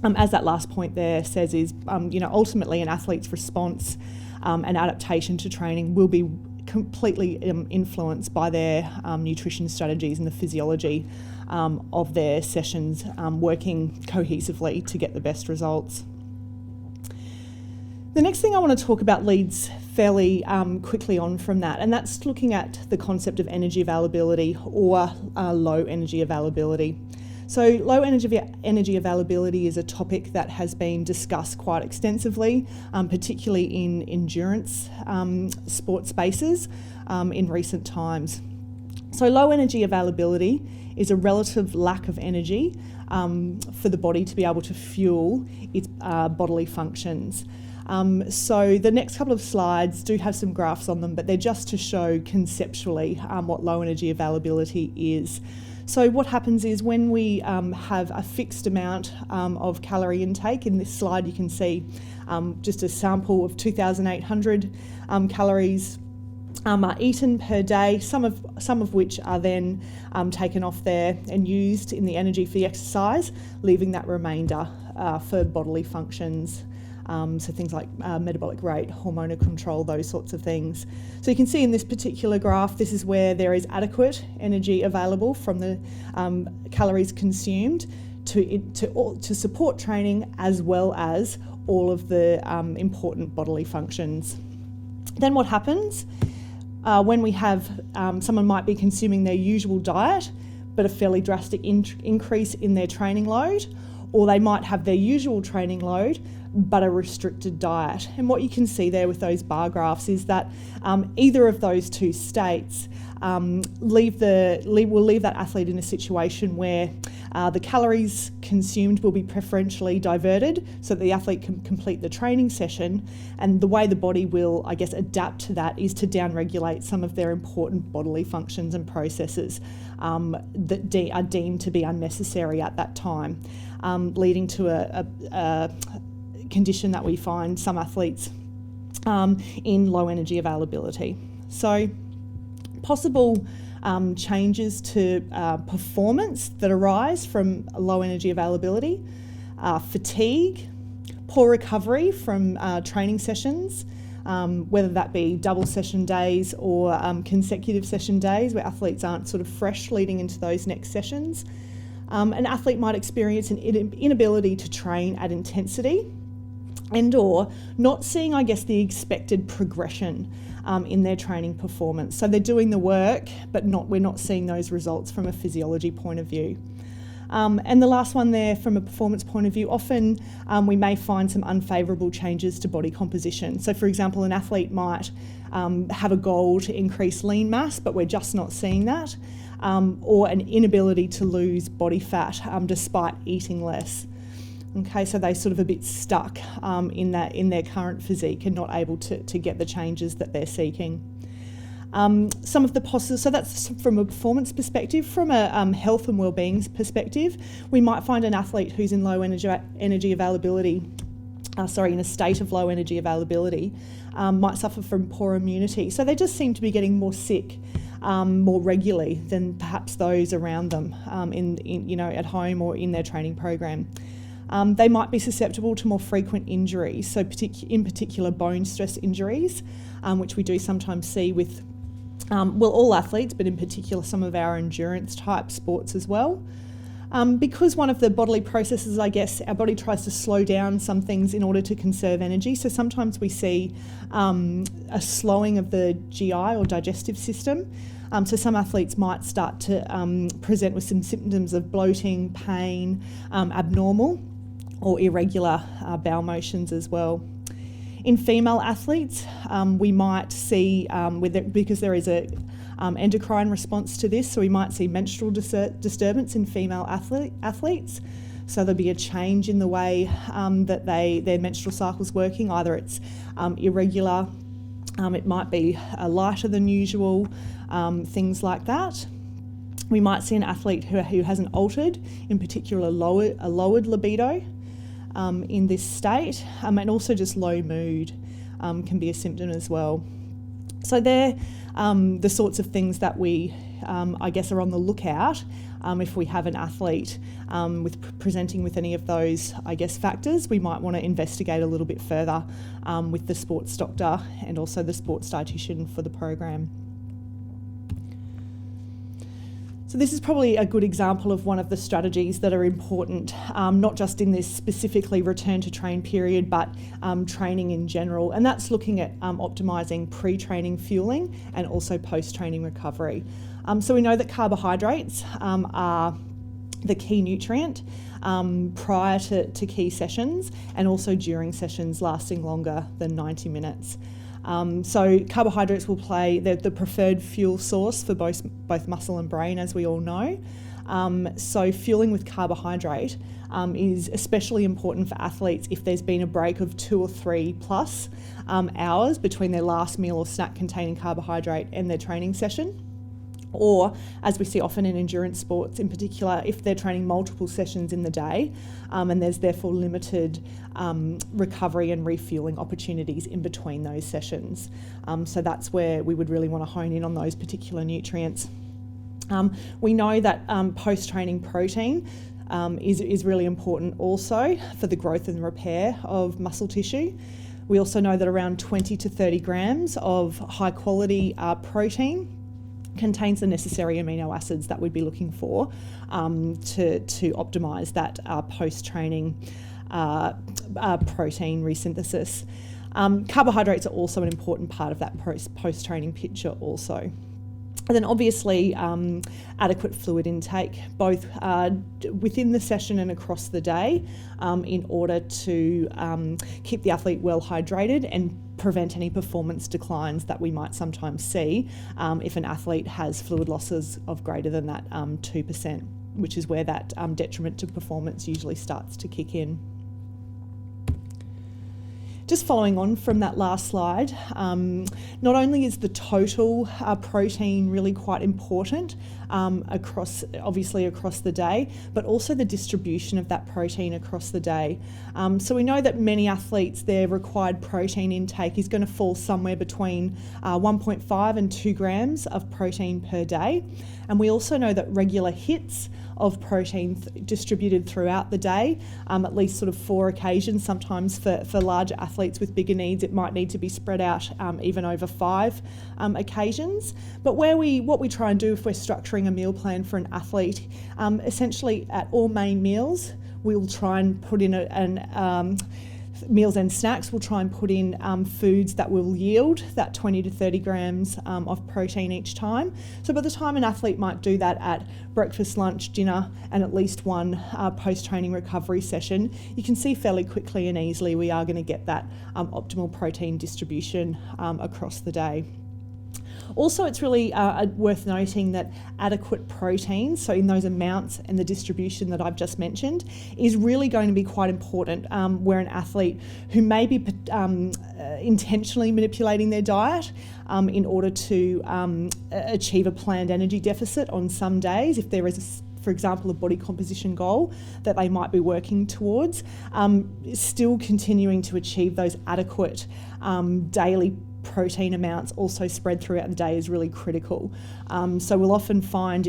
As that last point there says is, ultimately an athlete's response and adaptation to training will be completely influenced by their nutrition strategies and the physiology of their sessions working cohesively to get the best results. The next thing I want to talk about leads fairly quickly on from that, and that's looking at the concept of energy availability or low energy availability. So low energy availability is a topic that has been discussed quite extensively, particularly in endurance sport spaces in recent times. So low energy availability is a relative lack of energy for the body to be able to fuel its bodily functions. So the next couple of slides do have some graphs on them, but they're just to show conceptually what low energy availability is. So what happens is when we have a fixed amount of calorie intake, in this slide you can see just a sample of 2,800 calories are eaten per day, some of which are then taken off there and used in the energy for the exercise, leaving that remainder for bodily functions. So things like metabolic rate, hormonal control, those sorts of things. So you can see in this particular graph, this is where there is adequate energy available from the calories consumed to support training as well as all of the important bodily functions. Then what happens when we have someone might be consuming their usual diet, but a fairly drastic increase in their training load, or they might have their usual training load but a restricted diet. And what you can see there with those bar graphs is that either of those two states will leave that athlete in a situation where the calories consumed will be preferentially diverted so that the athlete can complete the training session, and the way the body will, adapt to that is to downregulate some of their important bodily functions and processes that are deemed to be unnecessary at that time, leading to a condition that we find some athletes in low energy availability. So possible changes to performance that arise from low energy availability, fatigue, poor recovery from training sessions, whether that be double session days or consecutive session days where athletes aren't sort of fresh leading into those next sessions. An athlete might experience an inability to train at intensity and or not seeing, I guess, the expected progression in their training performance. So they're doing the work, but we're not seeing those results from a physiology point of view. And the last one there, from a performance point of view, often we may find some unfavourable changes to body composition. So for example, an athlete might have a goal to increase lean mass, but we're just not seeing that, or an inability to lose body fat despite eating less. Okay, so they're sort of a bit stuck in their current physique and not able to get the changes that they're seeking. Some of the possible, so that's from a performance perspective. From a health and wellbeing perspective, we might find an athlete who's in low energy availability, in a state of low energy availability, might suffer from poor immunity. So they just seem to be getting more sick more regularly than perhaps those around them at home or in their training program. They might be susceptible to more frequent injuries, so in particular bone stress injuries, which we do sometimes see with all athletes, but in particular some of our endurance type sports as well. Because one of the bodily processes, I guess, our body tries to slow down some things in order to conserve energy. So sometimes we see a slowing of the GI or digestive system. So some athletes might start to present with some symptoms of bloating, pain, abnormal or irregular bowel motions as well. In female athletes, we might see, because there is a endocrine response to this, so we might see menstrual disturbance in female athletes. So there'll be a change in the way that their menstrual cycle's working. Either it's irregular, it might be lighter than usual, things like that. We might see an athlete who has an altered, in particular a lowered libido in this state, and also just low mood can be a symptom as well. So they're the sorts of things that we, I guess, are on the lookout if we have an athlete presenting with any of those, I guess, factors. We might want to investigate a little bit further with the sports doctor and also the sports dietitian for the program. So this is probably a good example of one of the strategies that are important, not just in this specifically return to train period, but training in general. And that's looking at optimising pre-training fueling and also post-training recovery. So we know that carbohydrates are the key nutrient prior to key sessions and also during sessions lasting longer than 90 minutes. So carbohydrates will play the preferred fuel source for both muscle and brain, as we all know. So fueling with carbohydrate is especially important for athletes if there's been a break of 2 or 3 plus hours between their last meal or snack containing carbohydrate and their training session. Or, as we see often in endurance sports in particular, if they're training multiple sessions in the day and there's therefore limited recovery and refueling opportunities in between those sessions. So that's where we would really want to hone in on those particular nutrients. We know that post-training protein is really important also for the growth and repair of muscle tissue. We also know that around 20 to 30 grams of high quality protein contains the necessary amino acids that we'd be looking for to optimise that post-training protein resynthesis. Carbohydrates are also an important part of that post-training picture also. And then obviously adequate fluid intake, both within the session and across the day, in order to keep the athlete well hydrated and prevent any performance declines that we might sometimes see if an athlete has fluid losses of greater than that 2%, which is where that detriment to performance usually starts to kick in. Just following on from that last slide, not only is the total protein really quite important across the day, but also the distribution of that protein across the day. So we know that many athletes, their required protein intake is going to fall somewhere between 1.5 and 2 grams of protein per day. And we also know that regular hits of protein distributed throughout the day, at least sort of 4 occasions. Sometimes for larger athletes with bigger needs, it might need to be spread out even over 5 occasions. But what we try and do if we're structuring a meal plan for an athlete, essentially at all main meals, we'll try and put in meals and snacks, we'll try and put in foods that will yield that 20 to 30 grams of protein each time. So by the time an athlete might do that at breakfast, lunch, dinner, and at least one post-training recovery session, you can see fairly quickly and easily we are going to get that optimal protein distribution across the day. Also, it's really worth noting that adequate protein, so in those amounts and the distribution that I've just mentioned, is really going to be quite important where an athlete who may be intentionally manipulating their diet in order to achieve a planned energy deficit on some days, if there is for example, a body composition goal that they might be working towards, still continuing to achieve those adequate daily protein amounts also spread throughout the day is really critical. So we'll often find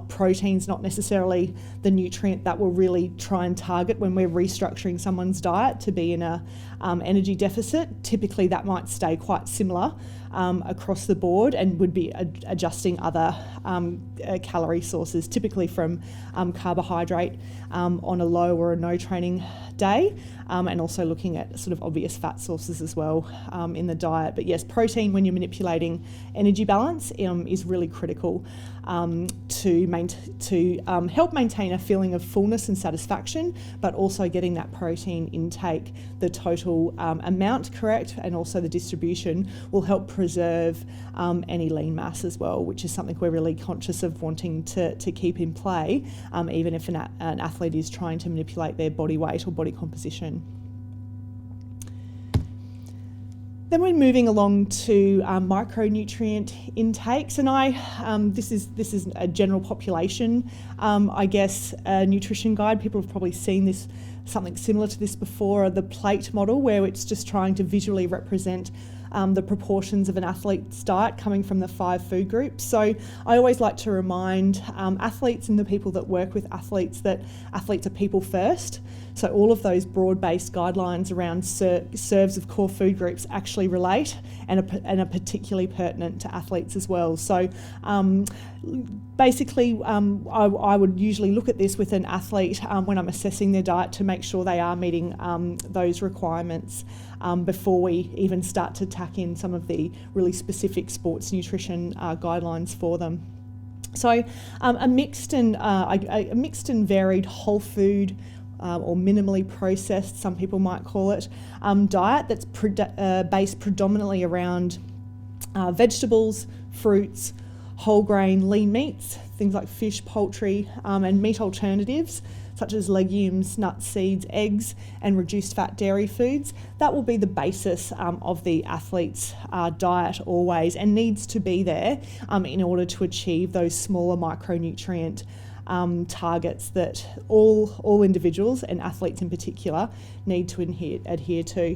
protein's not necessarily the nutrient that we'll really try and target when we're restructuring someone's diet to be in a energy deficit. Typically that might stay quite similar across the board and would be adjusting other calorie sources, typically from carbohydrate on a low or a no training day, and also looking at sort of obvious fat sources as well in the diet. But yes, protein when you're manipulating energy balance is really critical to help maintain a feeling of fullness and satisfaction, but also getting that protein intake, the total amount correct, and also the distribution will help preserve any lean mass as well, which is something we're really conscious of wanting to keep in play, even if an athlete is trying to manipulate their body weight or body composition. Then we're moving along to micronutrient intakes, and this is a general population, nutrition guide. People have probably seen something similar to this before, the plate model, where it's just trying to visually represent the proportions of an athlete's diet coming from the 5 food groups. So I always like to remind athletes and the people that work with athletes that athletes are people first. So all of those broad-based guidelines around serves of core food groups actually relate and are particularly pertinent to athletes as well. So basically, I would usually look at this with an athlete when I'm assessing their diet to make sure they are meeting those requirements before we even start to tack in some of the really specific sports nutrition guidelines for them. So a mixed and varied whole food or minimally processed, some people might call it, diet that's based predominantly around vegetables, fruits, whole grain, lean meats, things like fish, poultry, and meat alternatives such as legumes, nuts, seeds, eggs, and reduced fat dairy foods. That will be the basis of the athlete's diet always, and needs to be there in order to achieve those smaller micronutrient targets that all individuals and athletes in particular need to adhere to.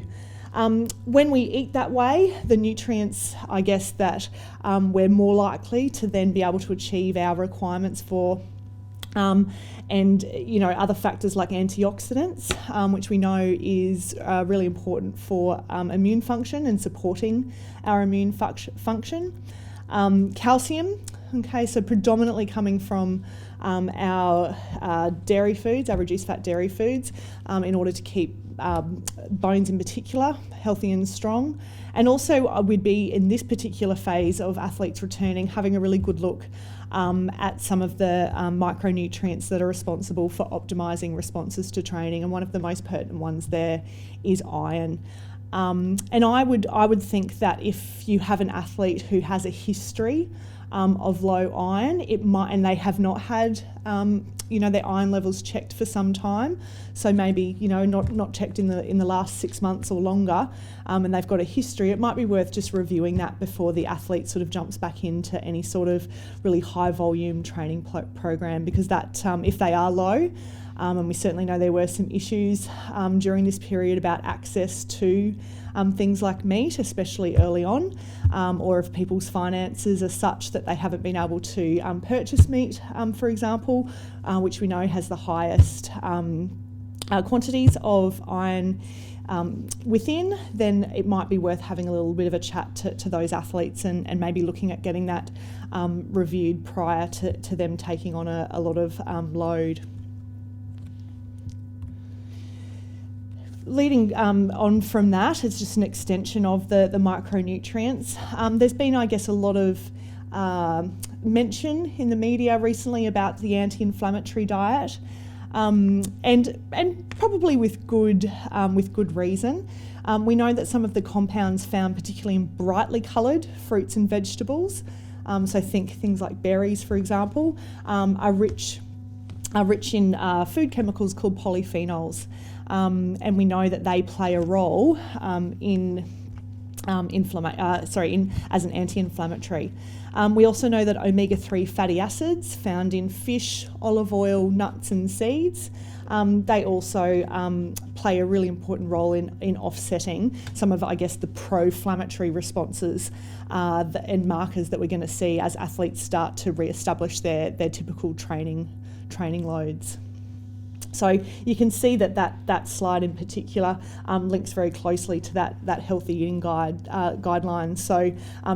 When we eat that way, the nutrients, that we're more likely to then be able to achieve our requirements for, and other factors like antioxidants, which we know is really important for immune function and supporting our immune function. Calcium, so predominantly coming from our dairy foods, our reduced fat dairy foods, in order to keep bones in particular healthy and strong. And also we'd be in this particular phase of athletes returning, having a really good look at some of the micronutrients that are responsible for optimising responses to training, and one of the most pertinent ones there is iron. And I would think that if you have an athlete who has a history of low iron, and they have not had their iron levels checked for some time, so maybe not checked in the last 6 months or longer, and they've got a history, it might be worth just reviewing that before the athlete sort of jumps back into any sort of really high volume training program, because that if they are low, And we certainly know there were some issues during this period about access to things like meat, especially early on, or if people's finances are such that they haven't been able to purchase meat, for example, which we know has the highest quantities of iron within, then it might be worth having a little bit of a chat to those athletes and maybe looking at getting that reviewed prior to them taking on a lot of load. Leading on from that, it's just an extension of the micronutrients. There's been, I guess, a lot of mention in the media recently about the anti-inflammatory diet, and probably with good reason. We know that some of the compounds found, particularly in brightly coloured fruits and vegetables, so think things like berries, for example, are rich in food chemicals called polyphenols. And we know that they play a role as an anti-inflammatory. We also know that omega-3 fatty acids found in fish, olive oil, nuts and seeds, they also play a really important role in offsetting some of, I guess, the pro-inflammatory responses and markers that we're going to see as athletes start to re-establish their typical training loads. So you can see that slide in particular links very closely to that healthy eating guideline. So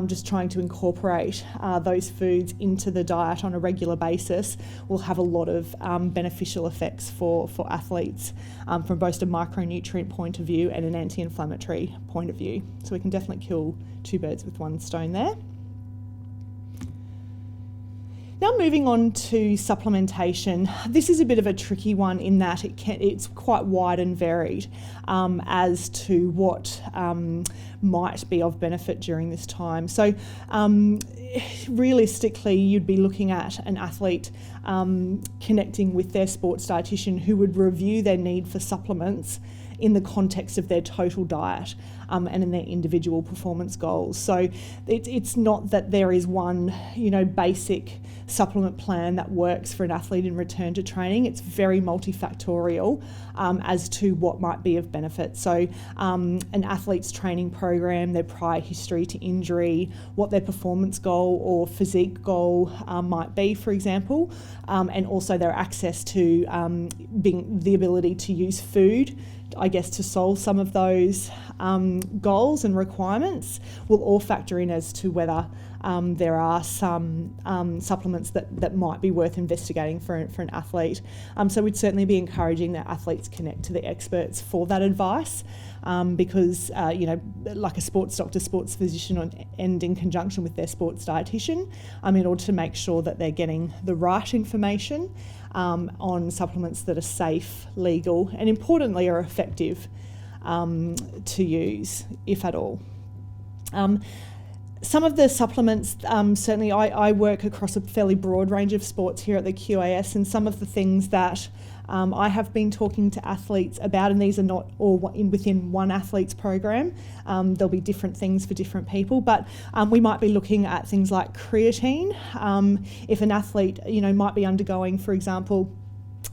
just trying to incorporate those foods into the diet on a regular basis will have a lot of beneficial effects for athletes from both a micronutrient point of view and an anti-inflammatory point of view. So we can definitely kill two birds with one stone there. Now moving on to supplementation, this is a bit of a tricky one in that it's quite wide and varied as to what might be of benefit during this time. So realistically, you'd be looking at an athlete connecting with their sports dietitian who would review their need for supplements in the context of their total diet and in their individual performance goals. So it's not that there is one, basic supplement plan that works for an athlete in return to training. It's very multifactorial as to what might be of benefit. So an athlete's training program, their prior history to injury, what their performance goal or physique goal might be, for example, and also their access to being the ability to use food, I guess, to solve some of those goals and requirements will all factor in as to whether there are some supplements that might be worth investigating for an athlete. So we'd certainly be encouraging that athletes connect to the experts for that advice because, like a sports doctor, sports physician, and in conjunction with their sports dietitian, in order to make sure that they're getting the right information on supplements that are safe, legal, and importantly are effective to use, if at all. Some of the supplements, certainly I work across a fairly broad range of sports here at the QAS, and some of the things that I have been talking to athletes about, and these are not all within one athlete's program, there'll be different things for different people, but we might be looking at things like creatine. If an athlete, might be undergoing, for example,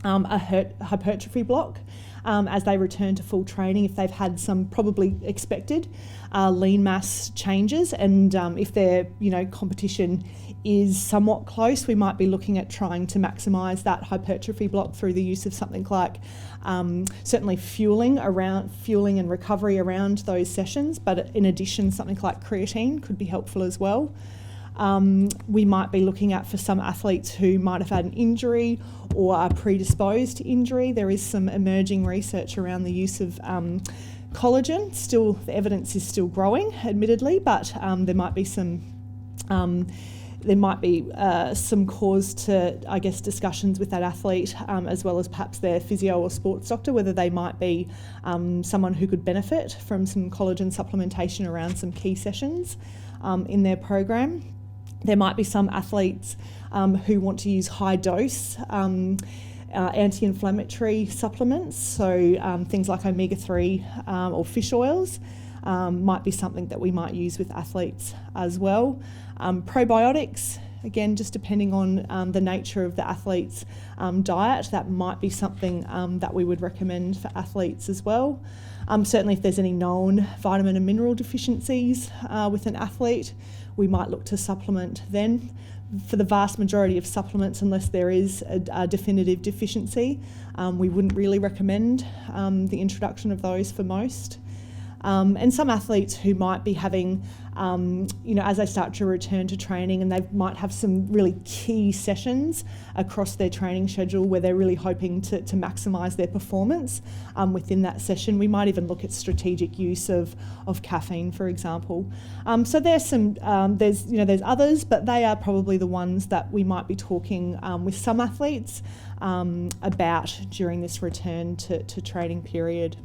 a hypertrophy block, as they return to full training, if they've had some probably expected lean mass changes, and if their competition is somewhat close, we might be looking at trying to maximise that hypertrophy block through the use of something like certainly fueling and recovery around those sessions, but in addition, something like creatine could be helpful as well. We might be looking at, for some athletes who might have had an injury or are predisposed to injury, there is some emerging research around the use of collagen. Still, the evidence is still growing, admittedly, but there might be some cause to, I guess, discussions with that athlete, as well as perhaps their physio or sports doctor, whether they might be someone who could benefit from some collagen supplementation around some key sessions in their program. There might be some athletes who want to use high dose anti-inflammatory supplements, so things like omega-3 or fish oils might be something that we might use with athletes as well. Probiotics Again, just depending on the nature of the athlete's diet, that might be something that we would recommend for athletes as well. Certainly if there's any known vitamin and mineral deficiencies with an athlete, we might look to supplement then. For the vast majority of supplements, unless there is a definitive deficiency, we wouldn't really recommend the introduction of those for most. And some athletes who might be having, as they start to return to training, and they might have some really key sessions across their training schedule where they're really hoping to maximise their performance within that session. We might even look at strategic use of caffeine, for example. So there's there's others, but they are probably the ones that we might be talking with some athletes about during this return to training period.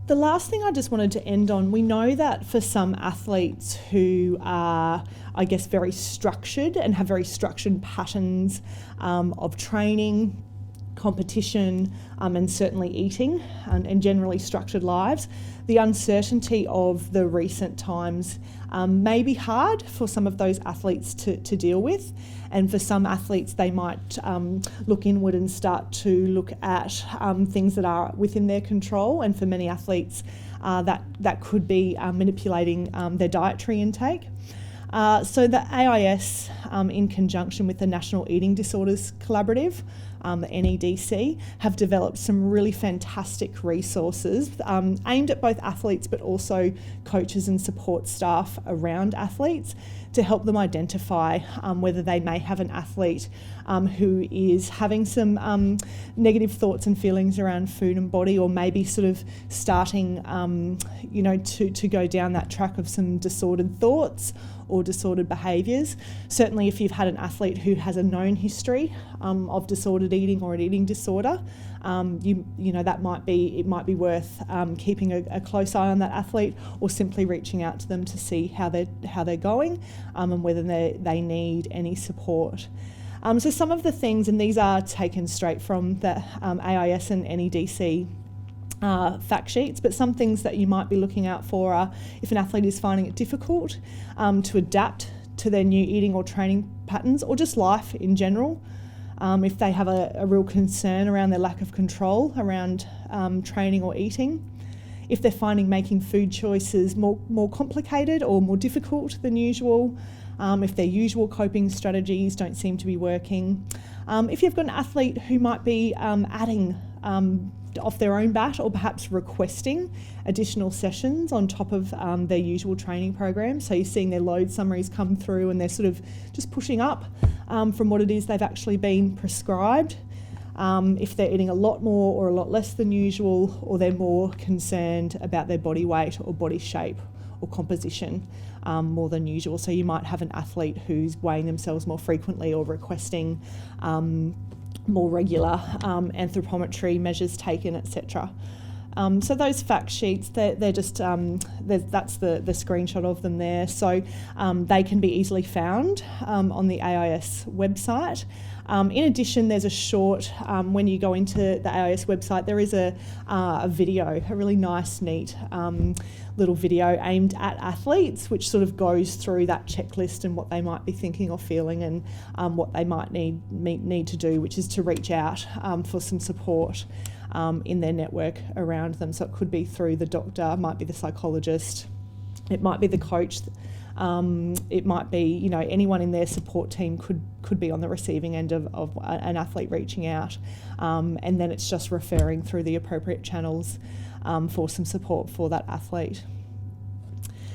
The last thing I just wanted to end on, we know that for some athletes who are, very structured and have very structured patterns of training, competition, and certainly eating, and generally structured lives, the uncertainty of the recent times may be hard for some of those athletes to deal with. And for some athletes, they might look inward and start to look at things that are within their control. And for many athletes, that could be manipulating their dietary intake. So the AIS, in conjunction with the National Eating Disorders Collaborative, the NEDC, have developed some really fantastic resources aimed at both athletes but also coaches and support staff around athletes to help them identify whether they may have an athlete who is having some negative thoughts and feelings around food and body, or maybe sort of starting to go down that track of some disordered thoughts or disordered behaviours. Certainly if you've had an athlete who has a known history of disordered eating or an eating disorder, that might be worth keeping a close eye on that athlete, or simply reaching out to them to see how they're going and whether they need any support. So some of the things, and these are taken straight from the AIS and NEDC fact sheets, but some things that you might be looking out for are if an athlete is finding it difficult to adapt to their new eating or training patterns, or just life in general. If they have a real concern around their lack of control around training or eating. If they're finding making food choices more complicated or more difficult than usual. If their usual coping strategies don't seem to be working. If you've got an athlete who might be adding off their own bat, or perhaps requesting additional sessions on top of their usual training program. So you're seeing their load summaries come through and they're sort of just pushing up from what it is they've actually been prescribed. If they're eating a lot more or a lot less than usual, or they're more concerned about their body weight or body shape or composition more than usual. So you might have an athlete who's weighing themselves more frequently or requesting more regular anthropometry measures taken, etc. So those fact sheets, they're just, that's the screenshot of them there. So they can be easily found on the AIS website. In addition, there's a short, when you go into the AIS website, there is a video, a really nice, neat little video aimed at athletes, which sort of goes through that checklist and what they might be thinking or feeling, and what they might need to do, which is to reach out for some support in their network around them. So it could be through the doctor, might be the psychologist, it might be the coach, it might be, anyone in their support team could be on the receiving end of an athlete reaching out, and then it's just referring through the appropriate channels for some support for that athlete.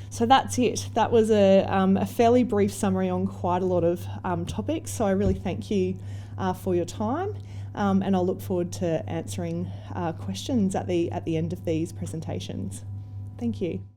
So that's it. That was a fairly brief summary on quite a lot of topics. So I really thank you for your time, and I'll look forward to answering questions at the end of these presentations. Thank you.